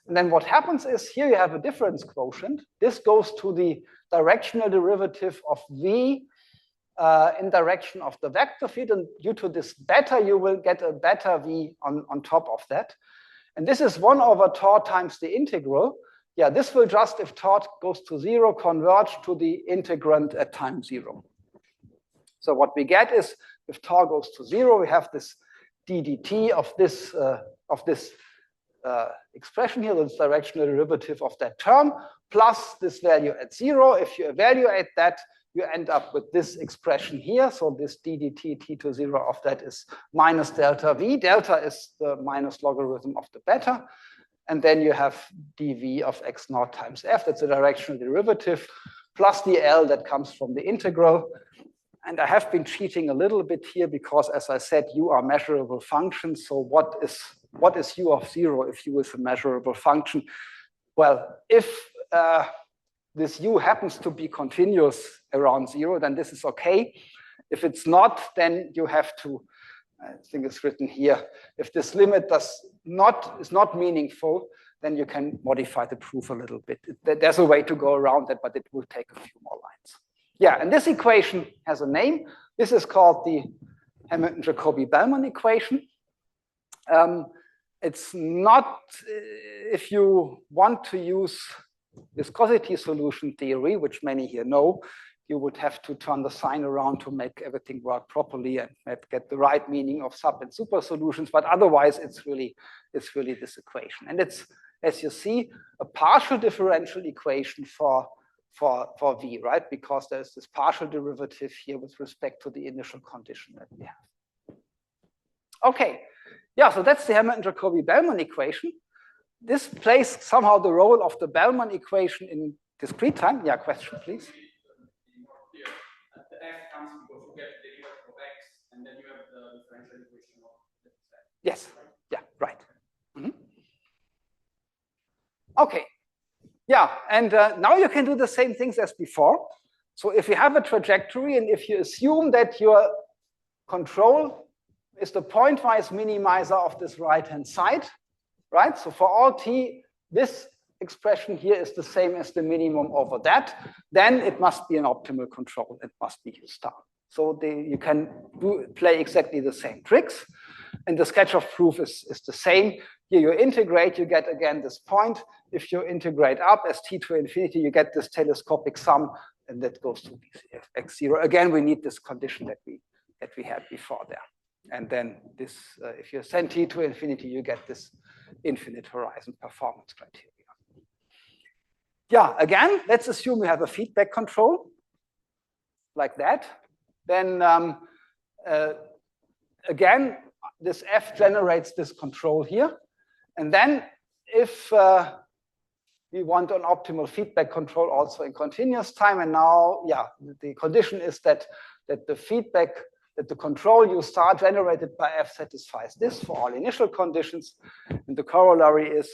And then what happens is, here you have a difference quotient. This goes to the directional derivative of v in direction of the vector field, and due to this beta, you will get a beta v on top of that. And this is 1 over tau times the integral. Yeah, this will just, if tau goes to 0, converge to the integrand at time 0. So what we get is, if tau goes to 0, we have this d dt of this expression here, this directional derivative of that term, plus this value at 0. If you evaluate that, you end up with this expression here. So this d dt t to 0 of that is minus delta v. Delta is the minus logarithm of the beta. And then you have dv of x naught times f. That's a directional derivative, plus the L that comes from the integral. And I have been cheating a little bit here because, as I said, u are measurable functions. So what is u of 0 if u is a measurable function? Well, if this u happens to be continuous around 0, then this is okay. If it's not, then you have to, I think it's written here, if this limit is not meaningful, then you can modify the proof a little bit. There's a way to go around that, but it will take a few more lines. Yeah, and this equation has a name. This is called the Hamilton-Jacobi-Bellman equation. It's not, if you want to use viscosity solution theory, which many here know, you would have to turn the sign around to make everything work properly and get the right meaning of sub and super solutions. But otherwise, it's really this equation. And it's, as you see, a partial differential equation for V, right? Because there's this partial derivative here with respect to the initial condition that we have. Okay, yeah, so that's the Hamilton-Jacobi-Bellman equation. This plays somehow the role of the Bellman equation in discrete time. Yeah, question, please. The f comes because you get the derivative of x, and then you have the differential equation of the set. Yes, yeah, right. Mm-hmm. Okay. Yeah, and now you can do the same things as before. So if you have a trajectory and if you assume that your control is the pointwise minimizer of this right-hand side, right? So for all t, this expression here is the same as the minimum over that, then it must be an optimal control. It must be star. So you can play exactly the same tricks. And the Sketchov proof is the same. Here you integrate, you get again this point. If you integrate up as t to infinity, you get this telescopic sum, and that goes to x0. Again, we need this condition that we had before there. And then this, if you send t to infinity, you get this infinite horizon performance criteria. Yeah, again, let's assume we have a feedback control like that. Then again, this f generates this control here. And then if we want an optimal feedback control also in continuous time, and now, yeah, the condition is that the feedback, that the control u star generated by f satisfies this for all initial conditions. And the corollary is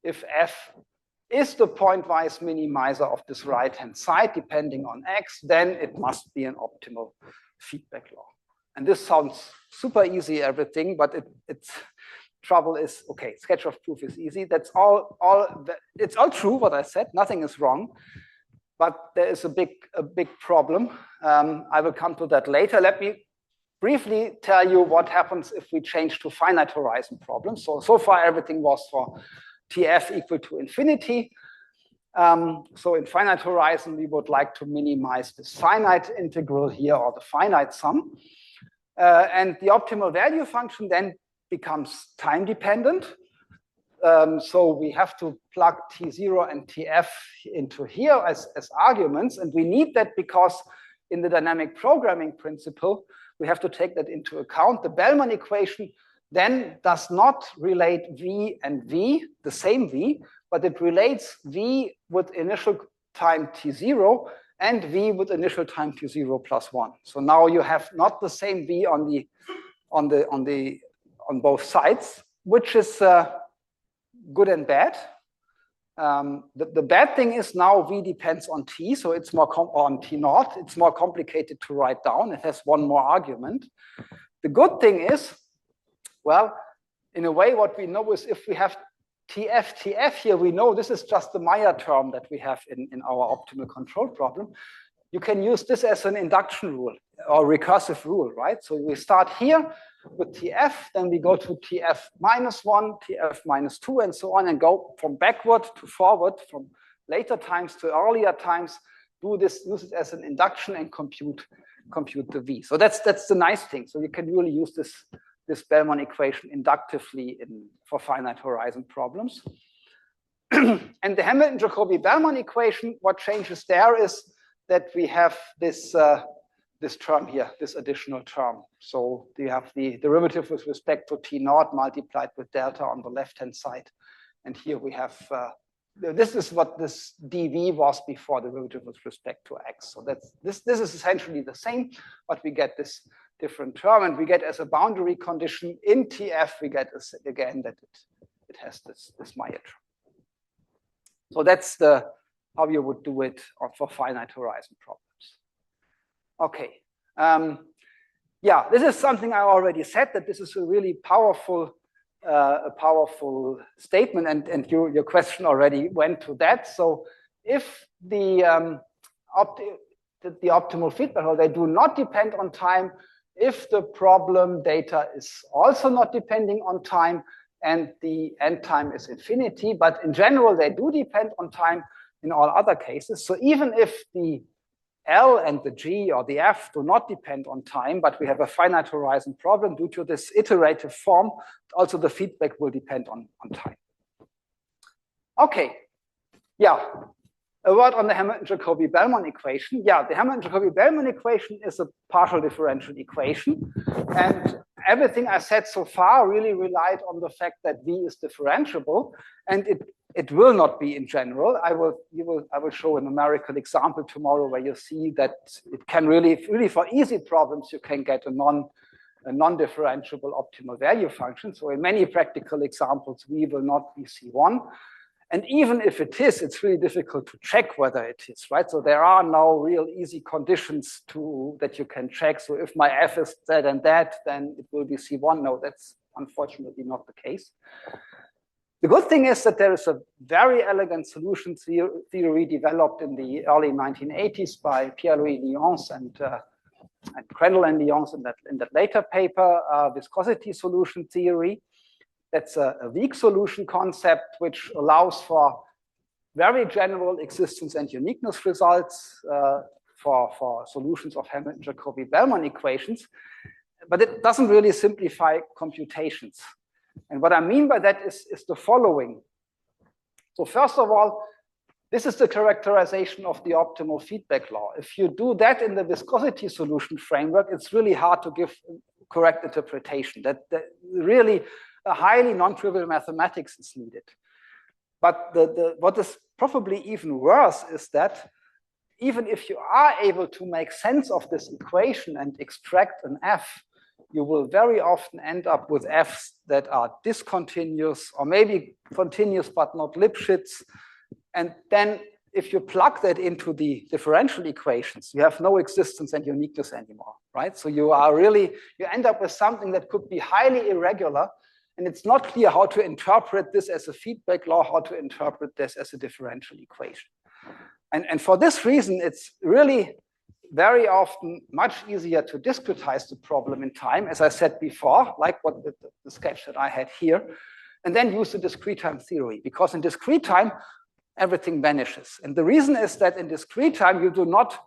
if f is the pointwise minimizer of this right-hand side, depending on x, then it must be an optimal feedback law. And this sounds super easy, everything, but it's trouble is, okay, Sketchov proof is easy. That's it's all true what I said, nothing is wrong. But there is a big problem. I will come to that later. Let me briefly tell you what happens if we change to finite horizon problems. So far everything was for TF equal to infinity. So in finite horizon, we would like to minimize this finite integral here, or the finite sum. And the optimal value function then becomes time dependent. So we have to plug T0 and TF into here as arguments. And we need that because in the dynamic programming principle, we have to take that into account. The Bellman equation then does not relate V and V, the same V, but it relates V with initial time T0 and V with initial time T0 plus 1. So now you have not the same V on both sides, which is good and bad. The bad thing is now V depends on T, so it's more on T naught. It's more complicated to write down. It has one more argument. The good thing is, well, in a way, what we know is if we have TF here, we know this is just the Meyer term that we have in our optimal control problem. You can use this as an induction rule or recursive rule, right? So we start here with TF, then we go to TF minus 1, TF minus 2, and so on, and go from backward to forward, from later times to earlier times, use it as an induction and compute the V. So that's the nice thing. So you can really use this this Bellman equation inductively for finite horizon problems. And the Hamilton-Jacobi-Bellman equation, what changes there is that we have this, this term here, this additional term. So you have the derivative with respect to T naught multiplied with delta on the left-hand side. And here we have, this is what this dv was before the derivative with respect to x. So that's, this is essentially the same, but we get this different term, and we get as a boundary condition in TF, we get again that it has this Meyer term. So that's how you would do it for finite horizon problems. Okay. Yeah, this is something I already said, that this is a really powerful statement, and your question already went to that. So if the optimal feedback, or they do not depend on time, if the problem data is also not depending on time, and the end time is infinity, but in general, they do depend on time in all other cases. So even if the L and the G or the F do not depend on time, but we have a finite horizon problem due to this iterative form, also the feedback will depend on time. Okay, yeah, a word on the Hamilton-Jacobi-Bellman equation. Yeah, the Hamilton-Jacobi-Bellman equation is a partial differential equation, and everything I said so far really relied on the fact that V is differentiable, and it will not be in general. I will show a numerical example tomorrow where you see that it can really for easy problems, you can get a non-differentiable optimal value function. So in many practical examples, V will not be C1. And even if it is, it's really difficult to check whether it is, right? So there are no real easy conditions that you can check. So if my F is that and that, then it will be C1. No, that's unfortunately not the case. The good thing is that there is a very elegant solution theory developed in the early 1980s by Pierre-Louis Lyons and Crandall and Lyons in that later paper, viscosity solution theory. That's a weak solution concept, which allows for very general existence and uniqueness results for solutions of Hamilton-Jacobi-Bellman equations, but it doesn't really simplify computations. And what I mean by that is the following. So first of all, this is the characterization of the optimal feedback law. If you do that in the viscosity solution framework, it's really hard to give correct interpretation. That really a highly non-trivial mathematics is needed. But what is probably even worse is that even if you are able to make sense of this equation and extract an F, you will very often end up with Fs that are discontinuous or maybe continuous but not Lipschitz. And then if you plug that into the differential equations, you have no existence and uniqueness anymore, right? So you end up with something that could be highly irregular, and it's not clear how to interpret this as a feedback law, how to interpret this as a differential equation. And for this reason, it's really very often much easier to discretize the problem in time, as I said before, like what the sketch that I had here, and then use the discrete time theory, because in discrete time, everything vanishes. And the reason is that in discrete time, you do not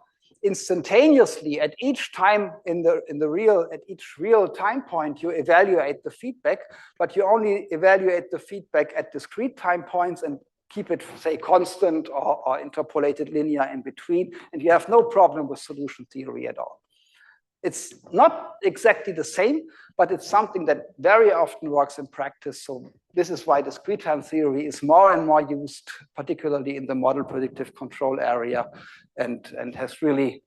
instantaneously at each time at each real time point, you evaluate the feedback, but you only evaluate the feedback at discrete time points and keep it, say, constant or interpolated linear in between, and you have no problem with solution theory at all. It's not exactly the same, but it's something that very often works in practice. So this is why discrete time theory is more and more used, particularly in the model predictive control area, and has really,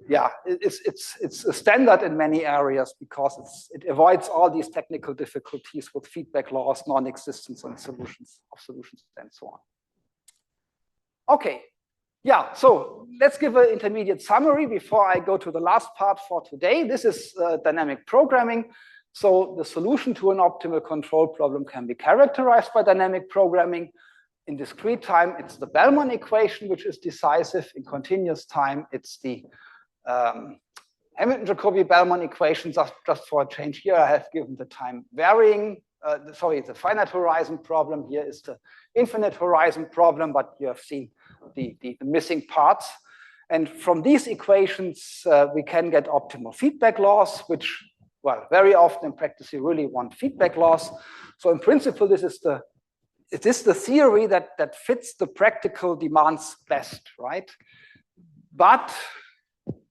yeah, it's a standard in many areas because it avoids all these technical difficulties with feedback laws, non-existence and solutions, and so on. Okay. Yeah, so let's give an intermediate summary before I go to the last part for today. This is dynamic programming. So the solution to an optimal control problem can be characterized by dynamic programming. In discrete time, it's the Bellman equation, which is decisive. In continuous time, it's the Hamilton-Jacobi-Bellman equation. Just for a change here, I have given the time varying. The finite horizon problem here is the infinite horizon problem, but you have seen the missing parts. And from these equations, we can get optimal feedback laws, which well, very often in practice, you really want feedback loss. So in principle, it is the theory that fits the practical demands best, right? But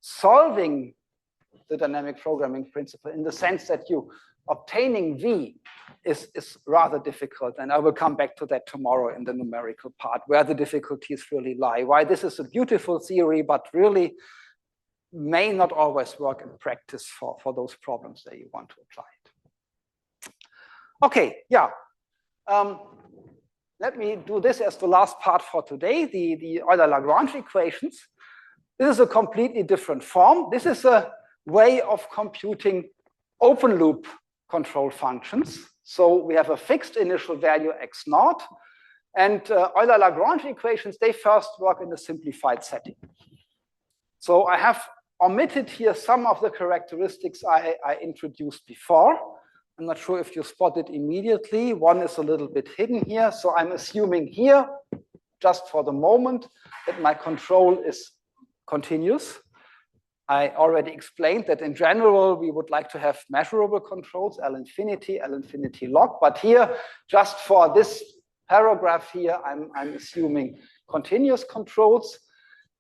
solving the dynamic programming principle in the sense that you obtaining V is rather difficult. And I will come back to that tomorrow in the numerical part, where the difficulties really lie. Why this is a beautiful theory, but really may not always work in practice for those problems that you want to apply it. Okay, yeah. Let me do this as the last part for today, the Euler-Lagrange equations. This is a completely different form. This is a way of computing open loop control functions. So we have a fixed initial value x naught, and Euler-Lagrange equations, they first work in a simplified setting. So I have omitted here some of the characteristics I introduced before. I'm not sure if you spot it immediately. One is a little bit hidden here. So I'm assuming here, just for the moment, that my control is continuous. I already explained that in general, we would like to have measurable controls, L infinity log. But here, just for this paragraph here, I'm assuming continuous controls.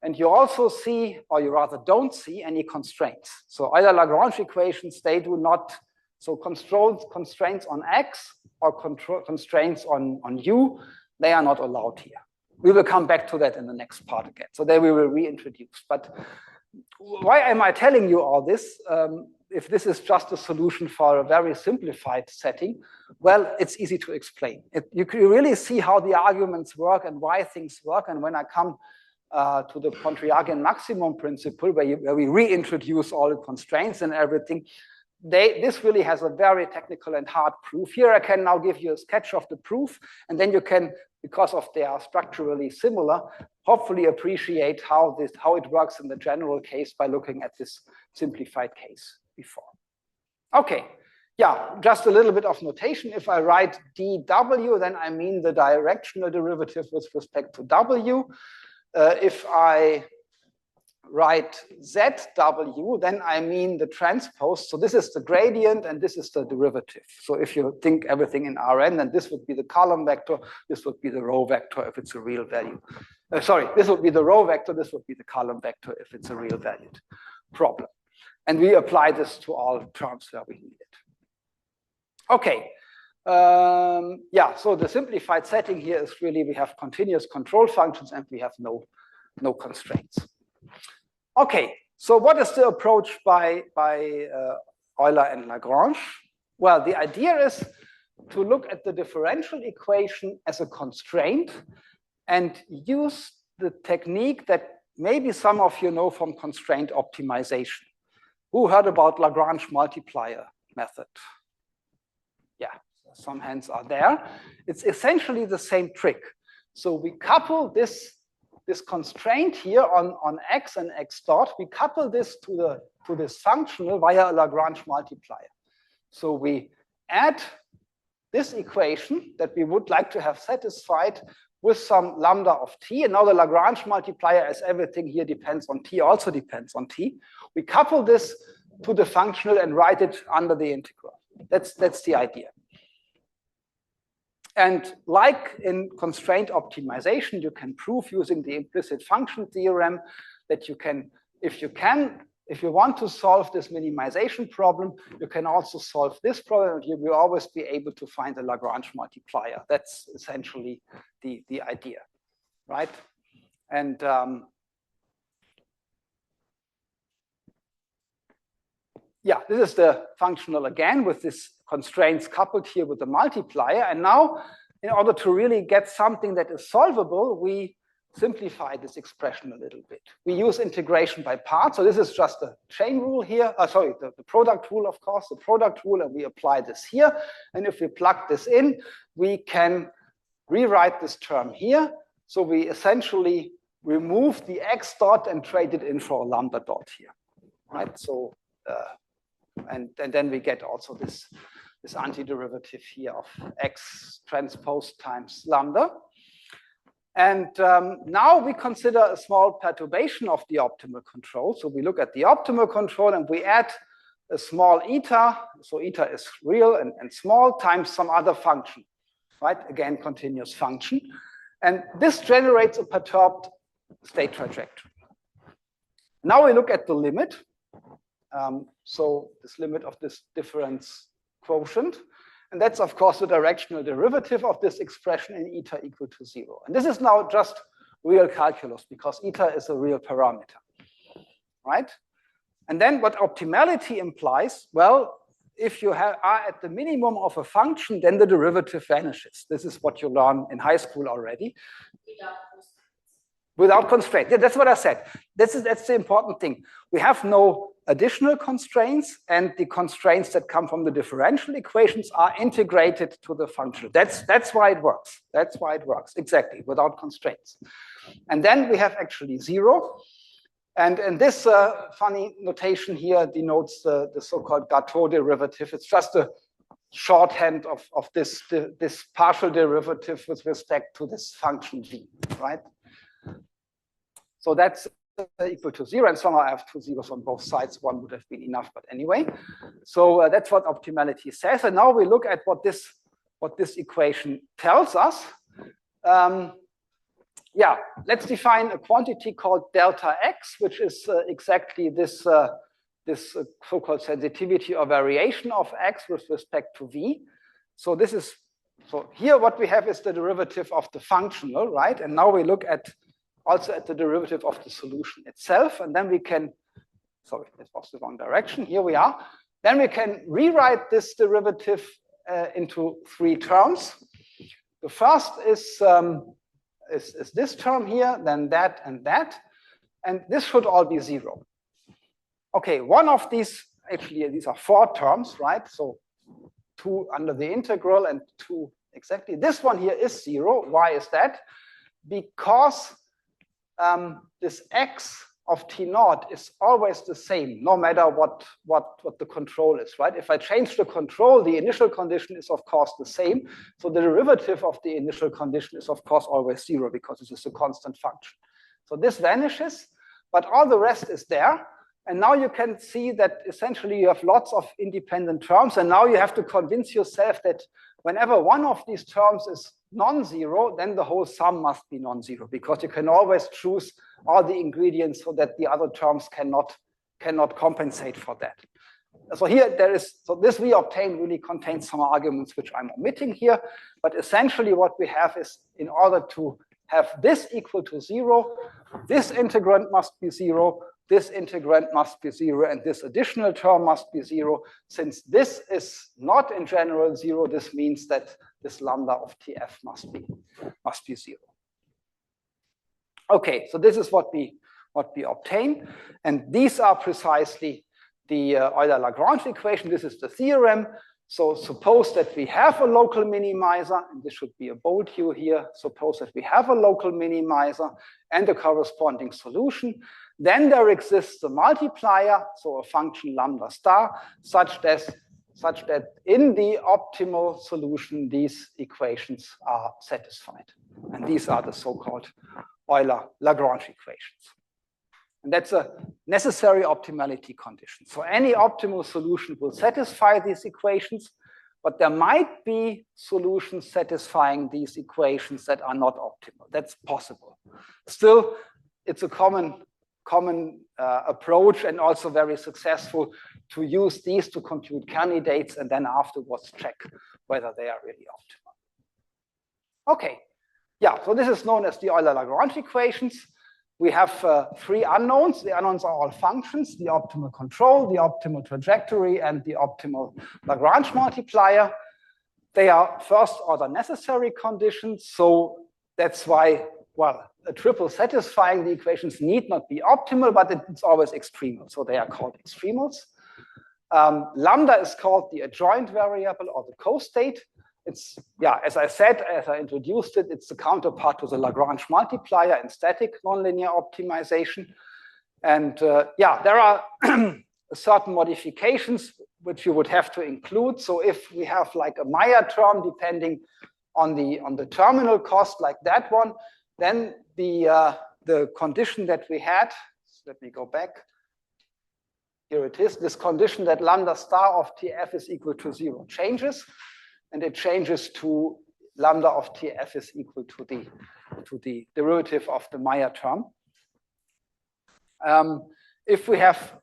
And you also see, or you rather don't see, any constraints. So Euler-Lagrange equations, they do not, so constraints on x or constraints on u, they are not allowed here. We will come back to that in the next part again. So there we will reintroduce. But why am I telling you all this? If this is just a solution for a very simplified setting, well, it's easy to explain. You can really see how the arguments work and why things work. And when I come to the Pontryagin maximum principle, where we reintroduce all the constraints and everything, this really has a very technical and hard proof. Here I can now give you a sketch of the proof, and then you can, because they are structurally similar, hopefully appreciate how it works in the general case by looking at this simplified case before. Okay, yeah, just a little bit of notation. If I write dw, then I mean the directional derivative with respect to w. If I write zw, then I mean the transpose. So this is the gradient and this is the derivative. So if you think everything in Rn, then this would be the column vector, this would be the row vector if it's a real value. Sorry, this would be the row vector, this would be the column vector if it's a real valued problem. And we apply this to all terms where we need it. Okay. Yeah, so the simplified setting here is really we have continuous control functions and we have no constraints. Okay, so what is the approach by Euler and Lagrange? Well, the idea is to look at the differential equation as a constraint and use the technique that maybe some of you know from constraint optimization. Who heard about Lagrange multiplier method? Yeah, some hands are there. It's essentially the same trick. So we couple this constraint here on x and x dot, we couple this to this functional via a Lagrange multiplier. So we add this equation that we would like to have satisfied with some lambda of t. And now the Lagrange multiplier, as everything here depends on t, also depends on t. We couple this to the functional and write it under the integral. That's the idea. And like in constraint optimization, you can prove using the implicit function theorem that you can, if you want to solve this minimization problem, you can also solve this problem, and you will always be able to find a Lagrange multiplier. That's essentially the idea, right? And yeah, this is the functional again with this constraints coupled here with the multiplier. And now, in order to really get something that is solvable, we simplify this expression a little bit. We use integration by parts. So this is just the chain rule here. Sorry, the product rule, of course, the product rule, and we apply this here. And if we plug this in, we can rewrite this term here. So we essentially remove the x dot and trade it in for a lambda dot here, right? So and then we get also this antiderivative here of x transpose times lambda. And now we consider a small perturbation of the optimal control. So we look at the optimal control and we add a small eta, so eta is real and small, times some other function, right? Again, continuous function. And this generates a perturbed state trajectory. Now we look at the limit. So this limit of this difference quotient. And that's, of course, the directional derivative of this expression in eta equal to 0. And this is now just real calculus because eta is a real parameter, right? And then what optimality implies, well, if you are at the minimum of a function, then the derivative vanishes. This is what you learn in high school already. Without constraint. Yeah, that's what I said. That's the important thing. We have no additional constraints, and the constraints that come from the differential equations are integrated to the function. That's why it works. That's why it works, exactly, without constraints. And then we have actually 0. And this funny notation here denotes the so-called Gateau derivative. It's just a shorthand of this partial derivative with respect to this function v, right? So that's equal to 0, and somehow I have 2 zeros on both sides. One would have been enough, but anyway. So that's what optimality says. And now we look at what this equation tells us. Yeah, let's define a quantity called delta x, which is exactly this so-called sensitivity or variation of x with respect to v. So this is, so here what we have is the derivative of the functional, right? And now we look at also at the derivative of the solution itself, and then we can, sorry, that was the wrong direction, here we are. Then we can rewrite this derivative into 3 terms. The first is this term here, then that, and this should all be 0. Okay, one of these, actually these are 4 terms, right? So 2 under the integral and 2 exactly. This one here is 0. Why is that? Because this x of t naught is always the same, no matter what the control is, right? If I change the control, the initial condition is of course the same. So the derivative of the initial condition is of course always 0 because this is a constant function. So this vanishes, but all the rest is there. And now you can see that essentially you have lots of independent terms. And now you have to convince yourself that whenever one of these terms is non-zero, then the whole sum must be non-zero, because you can always choose all the ingredients so that the other terms cannot compensate for that. So here there is, so this we obtain really contains some arguments which I'm omitting here, but essentially what we have is, in order to have this equal to 0, this integrand must be 0, this integrand must be 0, and this additional term must be 0. Since this is not in general 0, this means that this lambda of TF must be 0. Okay, so this is what we obtain, and these are precisely the Euler-Lagrange equation. This is the theorem. So suppose that we have a local minimizer, and this should be a bold U here. Suppose that we have a local minimizer and a corresponding solution. Then there exists a multiplier, so a function lambda star, such that in the optimal solution, these equations are satisfied. And these are the so-called Euler-Lagrange equations. And that's a necessary optimality condition. So any optimal solution will satisfy these equations, but there might be solutions satisfying these equations that are not optimal. That's possible. Still, it's a common approach, and also very successful, to use these to compute candidates and then afterwards check whether they are really optimal. Okay, yeah, so this is known as the Euler-Lagrange equations. We have 3 unknowns. The unknowns are all functions: the optimal control, the optimal trajectory, and the optimal Lagrange multiplier. They are first-order necessary conditions, so that's why, well, a triple satisfying the equations need not be optimal, but it's always extremal, so they are called extremals. Lambda is called the adjoint variable or the co-state. It's, yeah, as I said, as I introduced it, it's the counterpart to the Lagrange multiplier in static nonlinear optimization. And yeah, there are certain modifications which you would have to include. So if we have like a Meyer term depending on the terminal cost, like that one, then the condition that we had, let me go back. here it is, this condition that lambda star of TF is equal to 0 changes, and it changes to lambda of TF is equal to the derivative of the Meyer term. If we have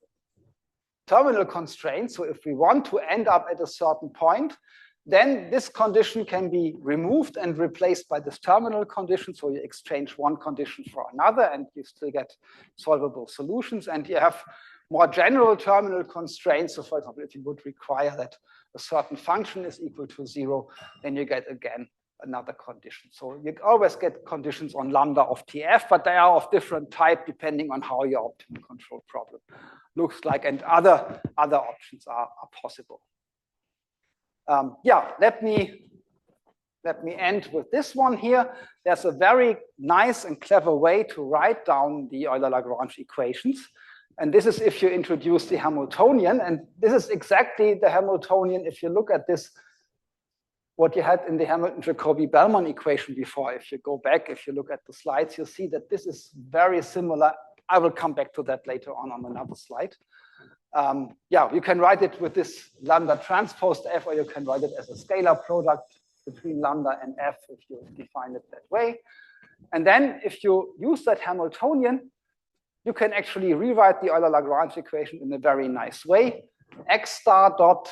terminal constraints, so if we want to end up at a certain point, then this condition can be removed and replaced by this terminal condition. So you exchange one condition for another, and you still get solvable solutions. And you have more general terminal constraints. So for example, if you would require that a certain function is equal to 0, then you get again another condition. So you always get conditions on lambda of TF, but they are of different type depending on how your optimal control problem looks like, and other options are possible. Yeah, let me end with this one here. There's a very nice and clever way to write down the Euler-Lagrange equations. And this is if you introduce the Hamiltonian. And this is exactly the Hamiltonian, if you look at this, what you had in the Hamilton-Jacobi-Bellman equation before. If you go back, if you look at the slides, you'll see that this is very similar. I will come back to that later on another slide. Yeah, you can write it with this lambda transposed f, or you can write it as a scalar product between lambda and f if you define it that way. And then if you use that Hamiltonian, you can actually rewrite the Euler-Lagrange equation in a very nice way. X star dot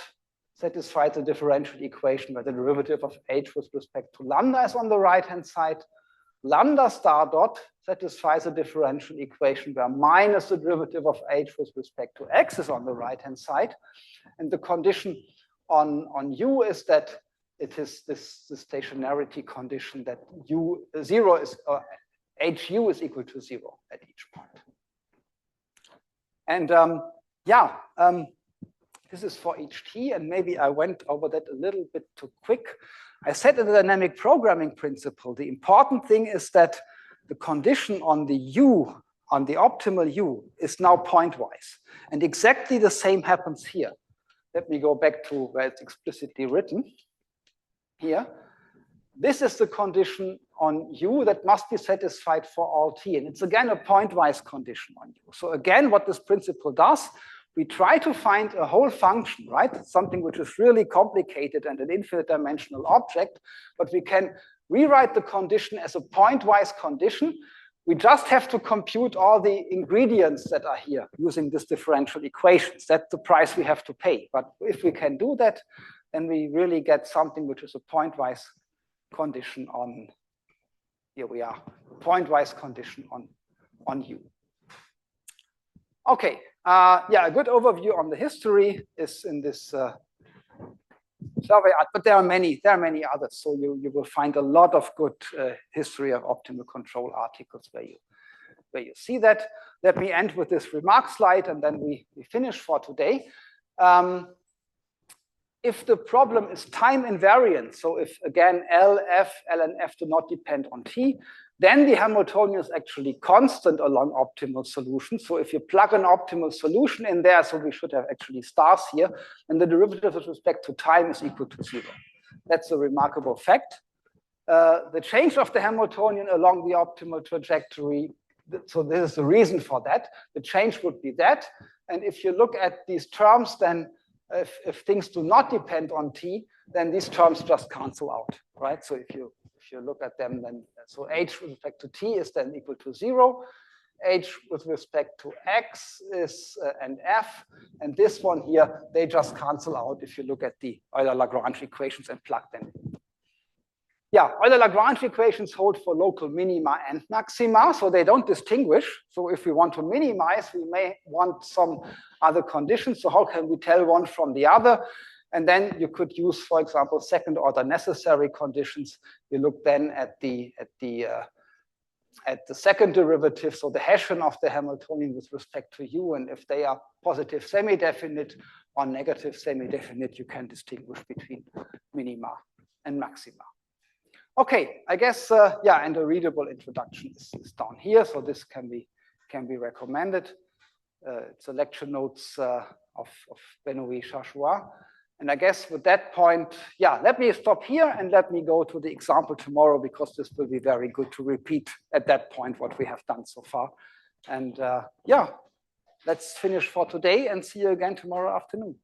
satisfies the differential equation where the derivative of h with respect to lambda is on the right-hand side. Lambda star dot satisfies a differential equation where minus the derivative of h with respect to x is on the right-hand side. And the condition on u is that it is this stationarity condition that hu is equal to 0 at each point. And yeah, this is for each t, and maybe I went over that a little bit too quick. I said in the dynamic programming principle, the important thing is that the condition on the u, on the optimal u, is now pointwise. And exactly the same happens here. Let me go back to where it's explicitly written here. This is the condition on u that must be satisfied for all t. And it's again a pointwise condition on u. So again, what this principle does, we try to find a whole function, right? Something which is really complicated and an infinite dimensional object, but we can rewrite the condition as a pointwise condition. We just have to compute all the ingredients that are here using this differential equations. That's the price we have to pay. But if we can do that, then we really get something which is a pointwise condition on, here we are, pointwise condition on u. Okay, yeah, a good overview on the history is in this survey, but there are many others. So you will find a lot of good history of optimal control articles where you see that. Let me end with this remark slide, and then we finish for today. If the problem is time invariant, so if again L, F, ln F do not depend on t, then the Hamiltonian is actually constant along optimal solutions. So if you plug an optimal solution in there, so we should have actually stars here, and the derivative with respect to time is equal to 0. That's a remarkable fact. The change of the Hamiltonian along the optimal trajectory, so this is the reason for that. The change would be that. And if you look at these terms, then if things do not depend on t, then these terms just cancel out, right? So if you look at them, then so h with respect to t is then equal to 0. H with respect to x is and f, and this one here, they just cancel out if you look at the Euler-Lagrange equations and plug them in. Yeah, Euler-Lagrange equations hold for local minima and maxima, so they don't distinguish. So if we want to minimize, we may want some other conditions. So how can we tell one from the other? And then you could use, for example, second order necessary conditions. You look then at the second derivative, so the Hessian of the Hamiltonian with respect to u, and if they are positive semi-definite or negative semi-definite, you can distinguish between minima and maxima. Okay, I guess, yeah, and a readable introduction is down here, so this can be recommended. It's a lecture notes of Benoît Chachouat. And I guess with that point, yeah, let me stop here and let me go to the example tomorrow, because this will be very good to repeat at that point what we have done so far. And yeah, let's finish for today and see you again tomorrow afternoon.